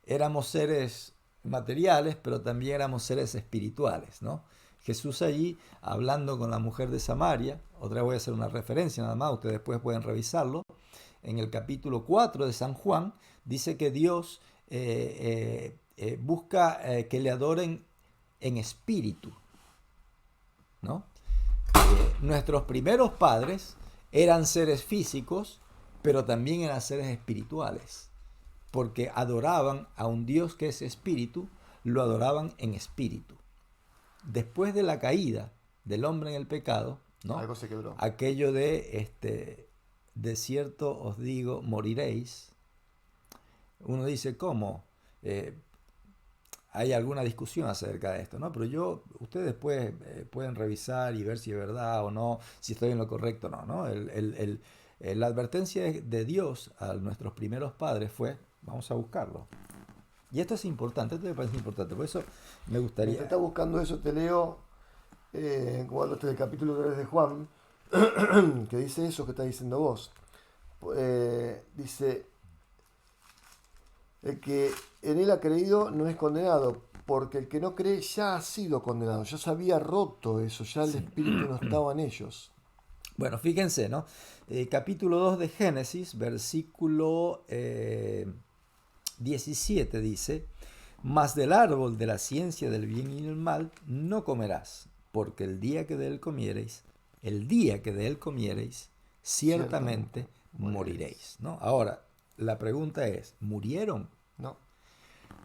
éramos seres materiales, pero también éramos seres espirituales, ¿no? Jesús allí, hablando con la mujer de Samaria, otra vez voy a hacer una referencia nada más, ustedes después pueden revisarlo, en el capítulo 4 de San Juan, dice que Dios busca que le adoren en espíritu, ¿no? Nuestros primeros padres eran seres físicos, pero también eran seres espirituales, porque adoraban a un Dios que es espíritu, lo adoraban en espíritu. Después de la caída del hombre en el pecado, ¿no? Algo se quebró. Aquello de cierto os digo, moriréis. Uno dice, ¿cómo? Hay alguna discusión acerca de esto, ¿no? Pero ustedes después pueden revisar y ver si es verdad o no, si estoy en lo correcto o no, ¿no? La advertencia de Dios a nuestros primeros padres fue, vamos a buscarlo. Y esto es importante, esto me parece importante, por eso me Mientras gustaría... estás buscando eso, te leo cuando este del capítulo 3 de Juan, que dice eso que estás diciendo vos. Dice, el que en él ha creído no es condenado, porque el que no cree ya ha sido condenado, ya se había roto eso, ya el Sí. espíritu no estaba en ellos. Bueno, fíjense, ¿no? Capítulo 2 de Génesis, versículo 17 dice, mas del árbol de la ciencia del bien y el mal no comerás, porque el día que de él comiereis, Ciertamente, ciertamente moriréis. moriréis, ¿no? Ahora, la pregunta es, ¿murieron? No,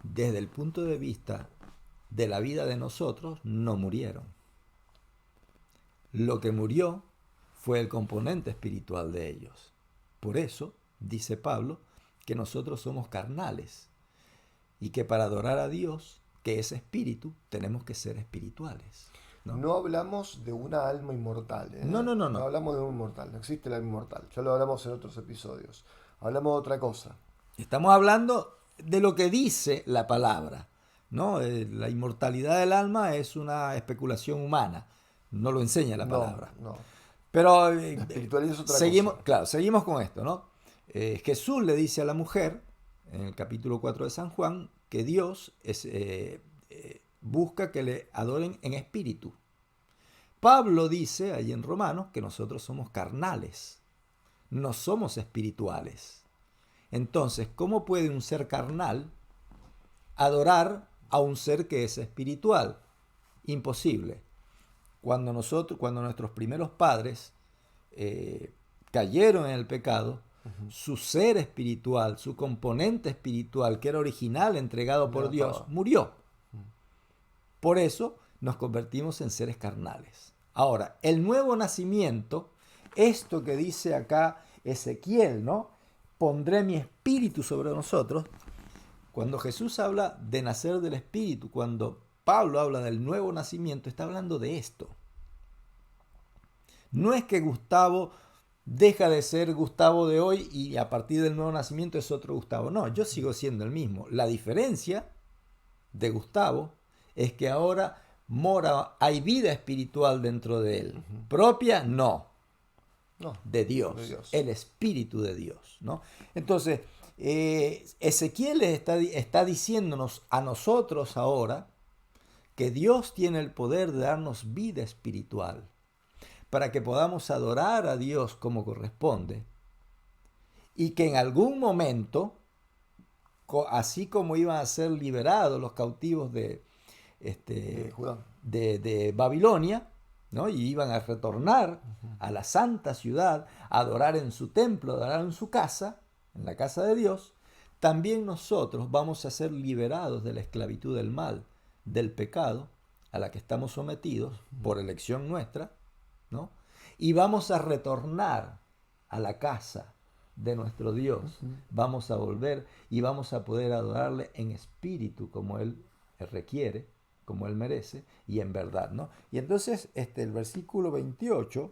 Desde el punto de vista de la vida de nosotros, no murieron. Lo que murió fue el componente espiritual de ellos. Por eso, dice Pablo, que nosotros somos carnales y que para adorar a Dios, que es espíritu, tenemos que ser espirituales, ¿no? no hablamos de una alma inmortal, ¿eh? No, no, no, No no. hablamos de un inmortal, no existe el alma inmortal, ya lo hablamos en otros episodios. Hablamos de otra cosa. Estamos hablando de lo que dice la palabra, ¿no? La inmortalidad del alma es una especulación humana, no lo enseña la No, palabra. no. Pero La espiritualidad es otra seguimos, cosa. claro, seguimos con esto, ¿no? Jesús le dice a la mujer, en el capítulo 4 de San Juan, que Dios busca que le adoren en espíritu. Pablo dice, ahí en Romanos, que nosotros somos carnales, no somos espirituales. Entonces, ¿cómo puede un ser carnal adorar a un ser que es espiritual? Imposible. Cuando nuestros primeros padres cayeron en el pecado, su ser espiritual, su componente espiritual, que era original, entregado por Dios, estaba. murió. Por eso nos convertimos en seres carnales. Ahora, el nuevo nacimiento, esto que dice acá Ezequiel, ¿no? Pondré mi espíritu sobre nosotros. Cuando Jesús habla de nacer del espíritu, cuando Pablo habla del nuevo nacimiento, está hablando de esto. No es que Gustavo deja de ser Gustavo de hoy y a partir del nuevo nacimiento es otro Gustavo. No, yo sigo siendo el mismo. La diferencia de Gustavo es que ahora hay vida espiritual dentro de él. ¿Propia? No. No, De Dios. El Espíritu de Dios, ¿no? Entonces, Ezequiel está diciéndonos a nosotros ahora que Dios tiene el poder de darnos vida espiritual para que podamos adorar a Dios como corresponde y que en algún momento, así como iban a ser liberados los cautivos de Babilonia, ¿no? Y iban a retornar a la santa ciudad, a adorar en su templo, a adorar en su casa, en la casa de Dios, también nosotros vamos a ser liberados de la esclavitud del mal, del pecado, a la que estamos sometidos por elección nuestra, ¿no? Y vamos a retornar a la casa de nuestro Dios. Vamos a volver y vamos a poder adorarle en espíritu como Él requiere, como Él merece, y en verdad, ¿no? Y entonces el versículo 28,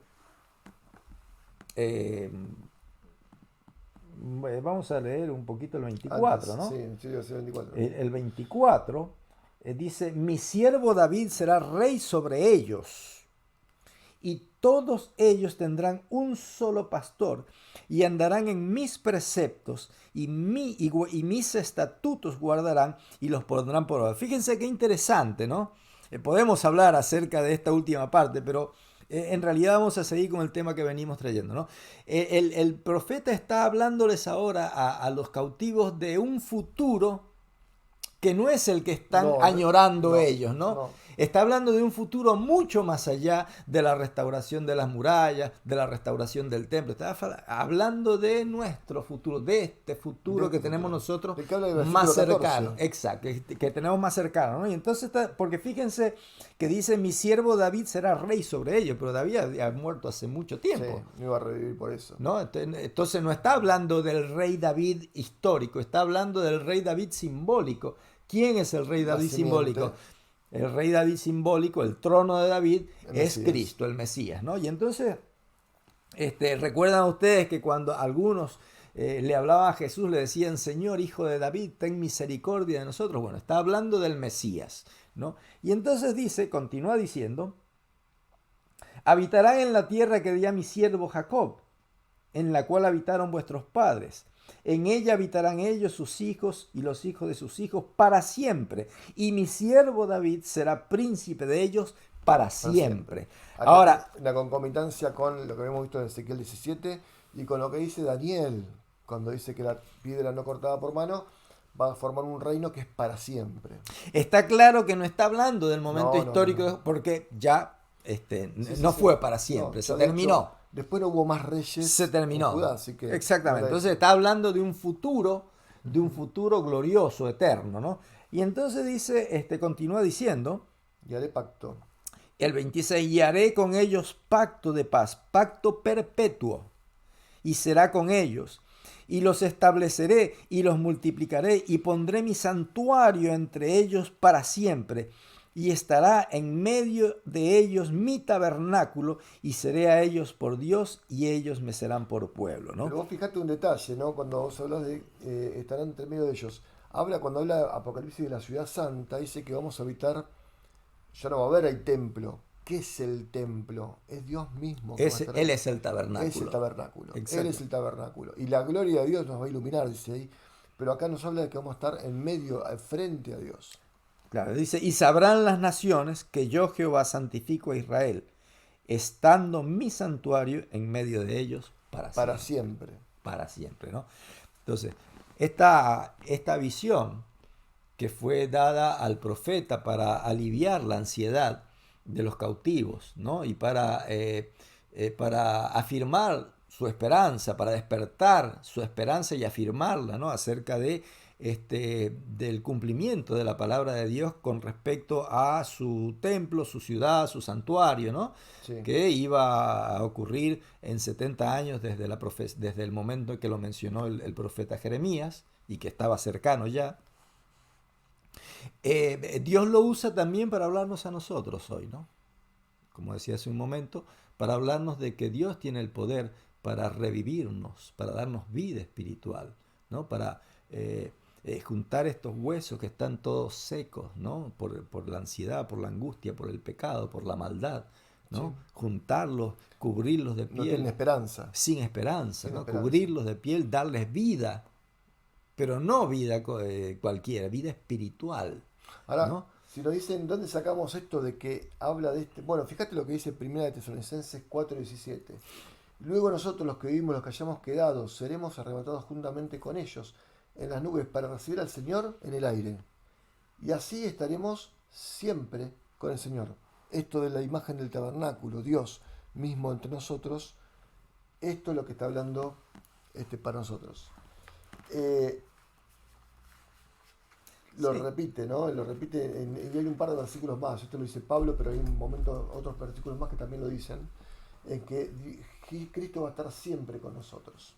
vamos a leer un poquito el 24, ¿no? Sí, el 24. El 24 dice, mi siervo David será rey sobre ellos, y todos ellos tendrán un solo pastor, y andarán en mis preceptos, y mis estatutos guardarán, y los pondrán por obra. Fíjense qué interesante, ¿no? Podemos hablar acerca de esta última parte, pero en realidad vamos a seguir con el tema que venimos trayendo, ¿no? El profeta está hablándoles ahora a los cautivos de un futuro que no es el que están añorando ellos, ¿no? Está hablando de un futuro mucho más allá de la restauración de las murallas, de la restauración del templo. Está hablando de nuestro futuro, de este futuro que tenemos nosotros más cercano. Exacto, que tenemos más cercano, ¿no? Y entonces, porque fíjense que dice, mi siervo David será rey sobre ellos, pero David había muerto hace mucho tiempo. Sí, no iba a revivir por eso. ¿No? Entonces no está hablando del rey David histórico, está hablando del rey David simbólico. ¿Quién es el rey David simbólico? El rey David simbólico, el trono de David, es Cristo, el Mesías, ¿no? Y entonces, recuerdan ustedes que cuando algunos le hablaban a Jesús, le decían, Señor, hijo de David, ten misericordia de nosotros. Bueno, está hablando del Mesías, ¿no? Y entonces continúa diciendo, habitarán en la tierra que di a mi siervo Jacob, en la cual habitaron vuestros padres. En ella habitarán ellos, sus hijos y los hijos de sus hijos para siempre. Y mi siervo David será príncipe de ellos para siempre. Ahora, la concomitancia con lo que habíamos visto en Ezequiel 17 y con lo que dice Daniel, cuando dice que la piedra no cortada por mano va a formar un reino que es para siempre. Está claro que no está hablando del momento histórico, porque ya no fue para siempre, se terminó. Después no hubo más reyes. Se terminó. En Judá, así que exactamente. Entonces está hablando de un futuro glorioso, eterno, ¿no? Y entonces dice, continúa diciendo. Y haré pacto. El 26, y haré con ellos pacto de paz, pacto perpetuo, y será con ellos. Y los estableceré y los multiplicaré y pondré mi santuario entre ellos para siempre. Y estará en medio de ellos mi tabernáculo, y seré a ellos por Dios, y ellos me serán por pueblo, ¿no? Pero vos fijate un detalle, ¿no? Cuando vos hablas de estarán entre medio de ellos. Cuando habla Apocalipsis de la ciudad santa, dice que vamos a habitar, ya no va a haber el templo. ¿Qué es el templo? Es Dios mismo. Él es el tabernáculo. Es el tabernáculo. Exacto. Él es el tabernáculo. Y la gloria de Dios nos va a iluminar, dice ahí. Pero acá nos habla de que vamos a estar en medio, frente a Dios. Claro, dice, y sabrán las naciones que yo Jehová santifico a Israel, estando mi santuario en medio de ellos para siempre. Para siempre, ¿no? Entonces, esta visión que fue dada al profeta para aliviar la ansiedad de los cautivos, ¿no? Y para afirmar su esperanza, para despertar su esperanza y afirmarla, ¿no? Acerca de del cumplimiento de la palabra de Dios con respecto a su templo, su ciudad, su santuario, ¿no? Sí. Que iba a ocurrir en 70 años desde el momento en que lo mencionó el profeta Jeremías y que estaba cercano ya. Dios lo usa también para hablarnos a nosotros hoy, ¿no? Como decía hace un momento, para hablarnos de que Dios tiene el poder para revivirnos, para darnos vida espiritual, ¿no? Para juntar estos huesos que están todos secos, ¿no? Por la ansiedad, por la angustia, por el pecado, por la maldad, Sí. ¿no? Juntarlos, cubrirlos de No tienen piel, esperanza. sin esperanza, Sin ¿no? esperanza. Cubrirlos de piel, darles vida, pero no vida cualquiera, vida espiritual, Ahora, ¿no? si nos dicen, ¿dónde sacamos esto de que habla de este? Bueno, fíjate lo que dice Primera de Tesalonicenses 4:17. Luego nosotros los que vivimos, los que hayamos quedado, seremos arrebatados juntamente con ellos en las nubes para recibir al Señor en el aire. Y así estaremos siempre con el Señor. Esto de la imagen del tabernáculo, Dios mismo entre nosotros, esto es lo que está hablando para nosotros. Eh, lo Sí. repite, ¿no? Lo repite, y hay un par de versículos más, esto lo dice Pablo, pero hay un momento, otros versículos más que también lo dicen, en que Cristo va a estar siempre con nosotros.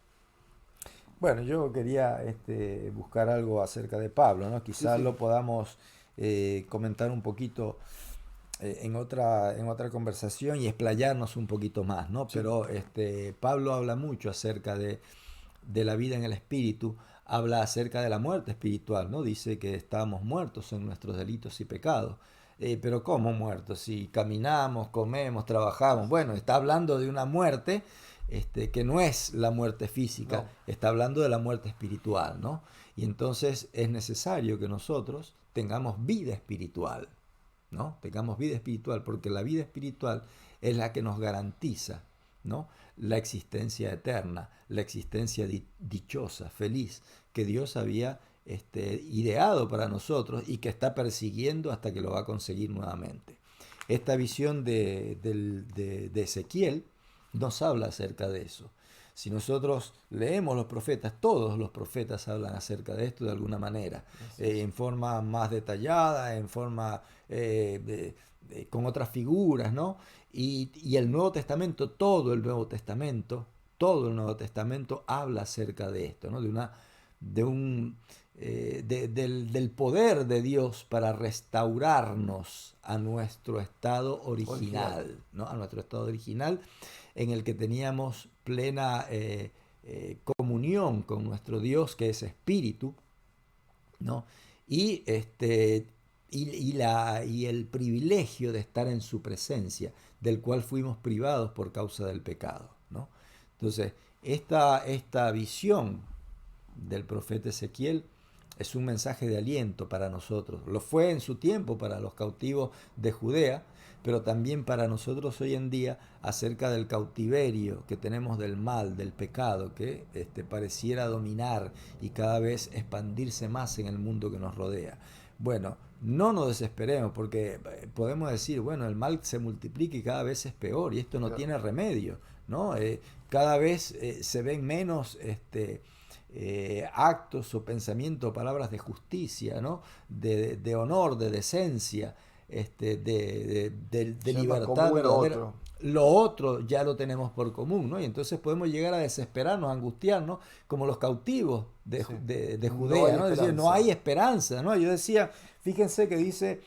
Bueno, yo quería buscar algo acerca de Pablo, ¿no? Sí, Quizás sí, lo podamos comentar un poquito en otra conversación y explayarnos un poquito más, ¿no? sí, Pero Pablo habla mucho acerca de la vida en el espíritu, habla acerca de la muerte espiritual, ¿no? Dice que estábamos muertos en nuestros delitos y pecados. Pero ¿cómo muertos? Si caminamos, comemos, trabajamos. Bueno, está hablando de una muerte que no es la muerte física, no, está hablando de la muerte espiritual, ¿no? Y entonces es necesario que nosotros tengamos vida espiritual, ¿no? Tengamos vida espiritual, porque la vida espiritual es la que nos garantiza, ¿no? La existencia eterna, la existencia dichosa, feliz, que Dios había ideado para nosotros y que está persiguiendo hasta que lo va a conseguir nuevamente. Esta visión de Ezequiel nos habla acerca de eso. Si nosotros leemos los profetas, todos los profetas hablan acerca de esto de alguna manera, así es. en forma más detallada, en forma con otras figuras, ¿no? Y el Nuevo Testamento, todo el Nuevo Testamento habla acerca de esto, ¿no? De un, del poder de Dios para restaurarnos a nuestro estado Original. original, ¿no? A nuestro estado original en el que teníamos plena comunión con nuestro Dios que es espíritu, ¿no? Y, y el privilegio de estar en su presencia, del cual fuimos privados por causa del pecado, ¿no? Entonces, esta visión del profeta Ezequiel es un mensaje de aliento para nosotros. Lo fue en su tiempo para los cautivos de Judea, pero también para nosotros hoy en día acerca del cautiverio que tenemos del mal, del pecado, que pareciera dominar y cada vez expandirse más en el mundo que nos rodea. Bueno, no nos desesperemos porque podemos decir, bueno, el mal se multiplica y cada vez es peor y esto no Claro. tiene remedio, ¿no? Cada vez se ven menos actos o pensamientos o palabras de justicia, ¿no? De honor, de decencia, de Se llama libertad común lo verdadera. otro. Lo otro ya lo tenemos por común, ¿no? Y entonces podemos llegar a desesperarnos, a angustiarnos, como los cautivos Sí. de No Judea, hay ¿no? Es decir, no hay esperanza. esperanza, ¿no? Yo decía, fíjense que dice,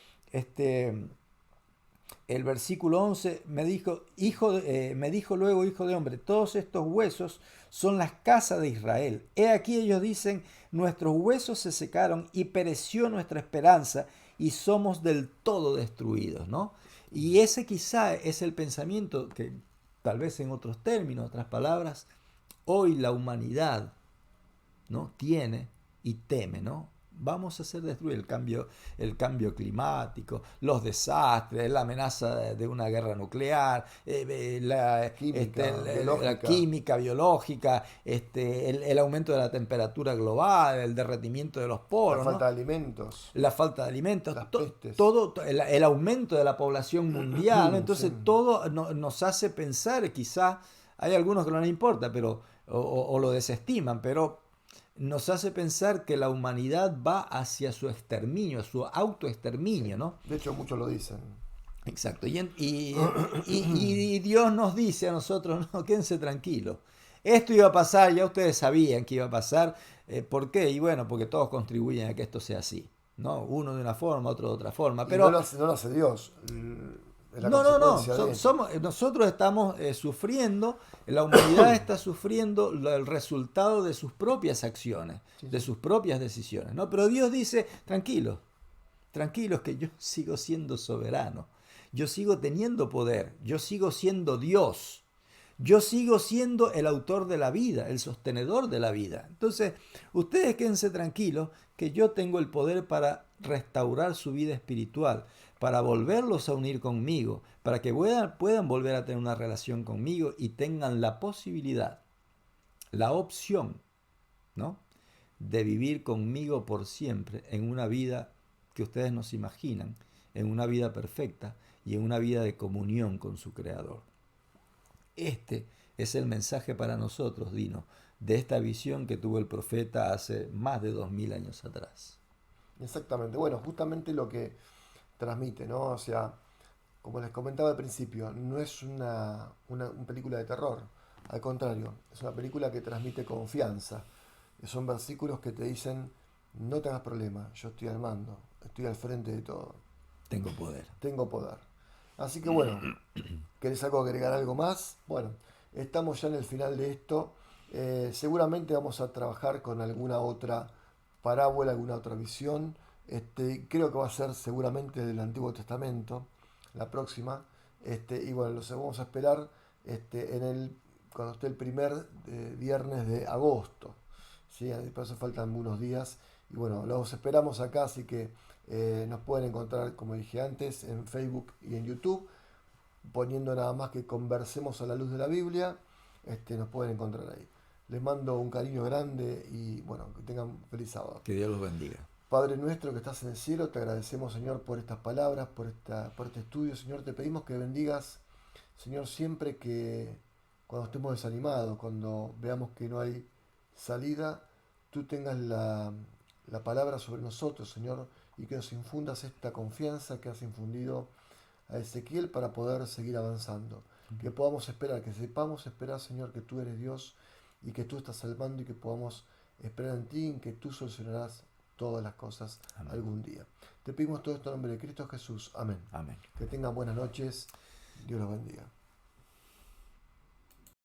el versículo 11 me dijo, me dijo luego, hijo de hombre, todos estos huesos son las casas de Israel. He aquí ellos dicen, nuestros huesos se secaron y pereció nuestra esperanza y somos del todo destruidos, ¿no? Y ese quizá es el pensamiento que, tal vez en otros términos, otras palabras, hoy la humanidad, ¿no? Tiene y teme, ¿no? Vamos a hacer destruir el cambio climático, los desastres, la amenaza de una guerra nuclear, Química, la biológica, química biológica, el aumento de la temperatura global, el derretimiento de los la polos, ¿no? falta de alimentos, La falta de alimentos, las pestes. todo aumento de la población mundial, ¿no? Sí, Entonces todo nos hace pensar quizá hay algunos que no les importa, pero, o lo desestiman, pero nos hace pensar que la humanidad va hacia su exterminio, su Sí. autoexterminio, ¿no? De hecho, muchos lo dicen. Exacto. Y Dios nos dice a nosotros, no, quédense tranquilos. Esto iba a pasar, ya ustedes sabían que iba a pasar. ¿Por qué? Y bueno, porque todos contribuyen a que esto sea así, ¿no? Uno de una forma, otro de otra forma. Y no Pero no lo hace Dios, es la no, no, no. consecuencia de... Nosotros estamos sufriendo, la humanidad está sufriendo el resultado de sus propias acciones, Sí, de sí. sus propias decisiones, ¿no? Pero Dios dice, tranquilos, tranquilos que yo sigo siendo soberano, yo sigo teniendo poder, yo sigo siendo Dios, yo sigo siendo el autor de la vida, el sostenedor de la vida. Entonces, ustedes quédense tranquilos que yo tengo el poder para restaurar su vida espiritual, para volverlos a unir conmigo, para que puedan volver a tener una relación conmigo y tengan la posibilidad, la opción, ¿no? De vivir conmigo por siempre en una vida que ustedes no se imaginan, en una vida perfecta y en una vida de comunión con su Creador. Este es el mensaje para nosotros, Dino, de esta visión que tuvo el profeta hace más de 2000 años atrás. Exactamente. Bueno, justamente lo que transmite, ¿no? O sea, como les comentaba al principio, no es una película de terror. Al contrario, es una película que transmite confianza. Son versículos que te dicen, no tengas problema, yo estoy al mando, estoy al frente de todo, Tengo poder. tengo poder. Así que bueno, ¿querés agregar algo más? Bueno, estamos ya en el final de esto. Seguramente vamos a trabajar con alguna otra parábola, alguna otra visión. Creo que va a ser seguramente del Antiguo Testamento, la próxima. Y bueno, los vamos a esperar cuando esté el primer viernes de agosto. ¿Sí? Por eso faltan unos días. Y bueno, los esperamos acá, así que nos pueden encontrar, como dije antes, en Facebook y en YouTube poniendo nada más que conversemos a la luz de la Biblia, nos pueden encontrar ahí. Les mando un cariño grande y bueno, que tengan un feliz sábado. Que Dios los bendiga. Padre nuestro que estás en el cielo, te agradecemos, Señor, por estas palabras, por este estudio. Señor, te pedimos que bendigas, Señor, siempre que cuando estemos desanimados, cuando veamos que no hay salida, tú tengas la palabra sobre nosotros, Señor, y que nos infundas esta confianza que has infundido a Ezequiel para poder seguir avanzando. Que podamos esperar, que sepamos esperar, Señor, que tú eres Dios y que tú estás salvando y que podamos esperar en ti, en que tú solucionarás todas las cosas Amén. algún día. Te pedimos todo esto en nombre de Cristo Jesús. Amén. Amén. Que tengan buenas noches. Dios los bendiga.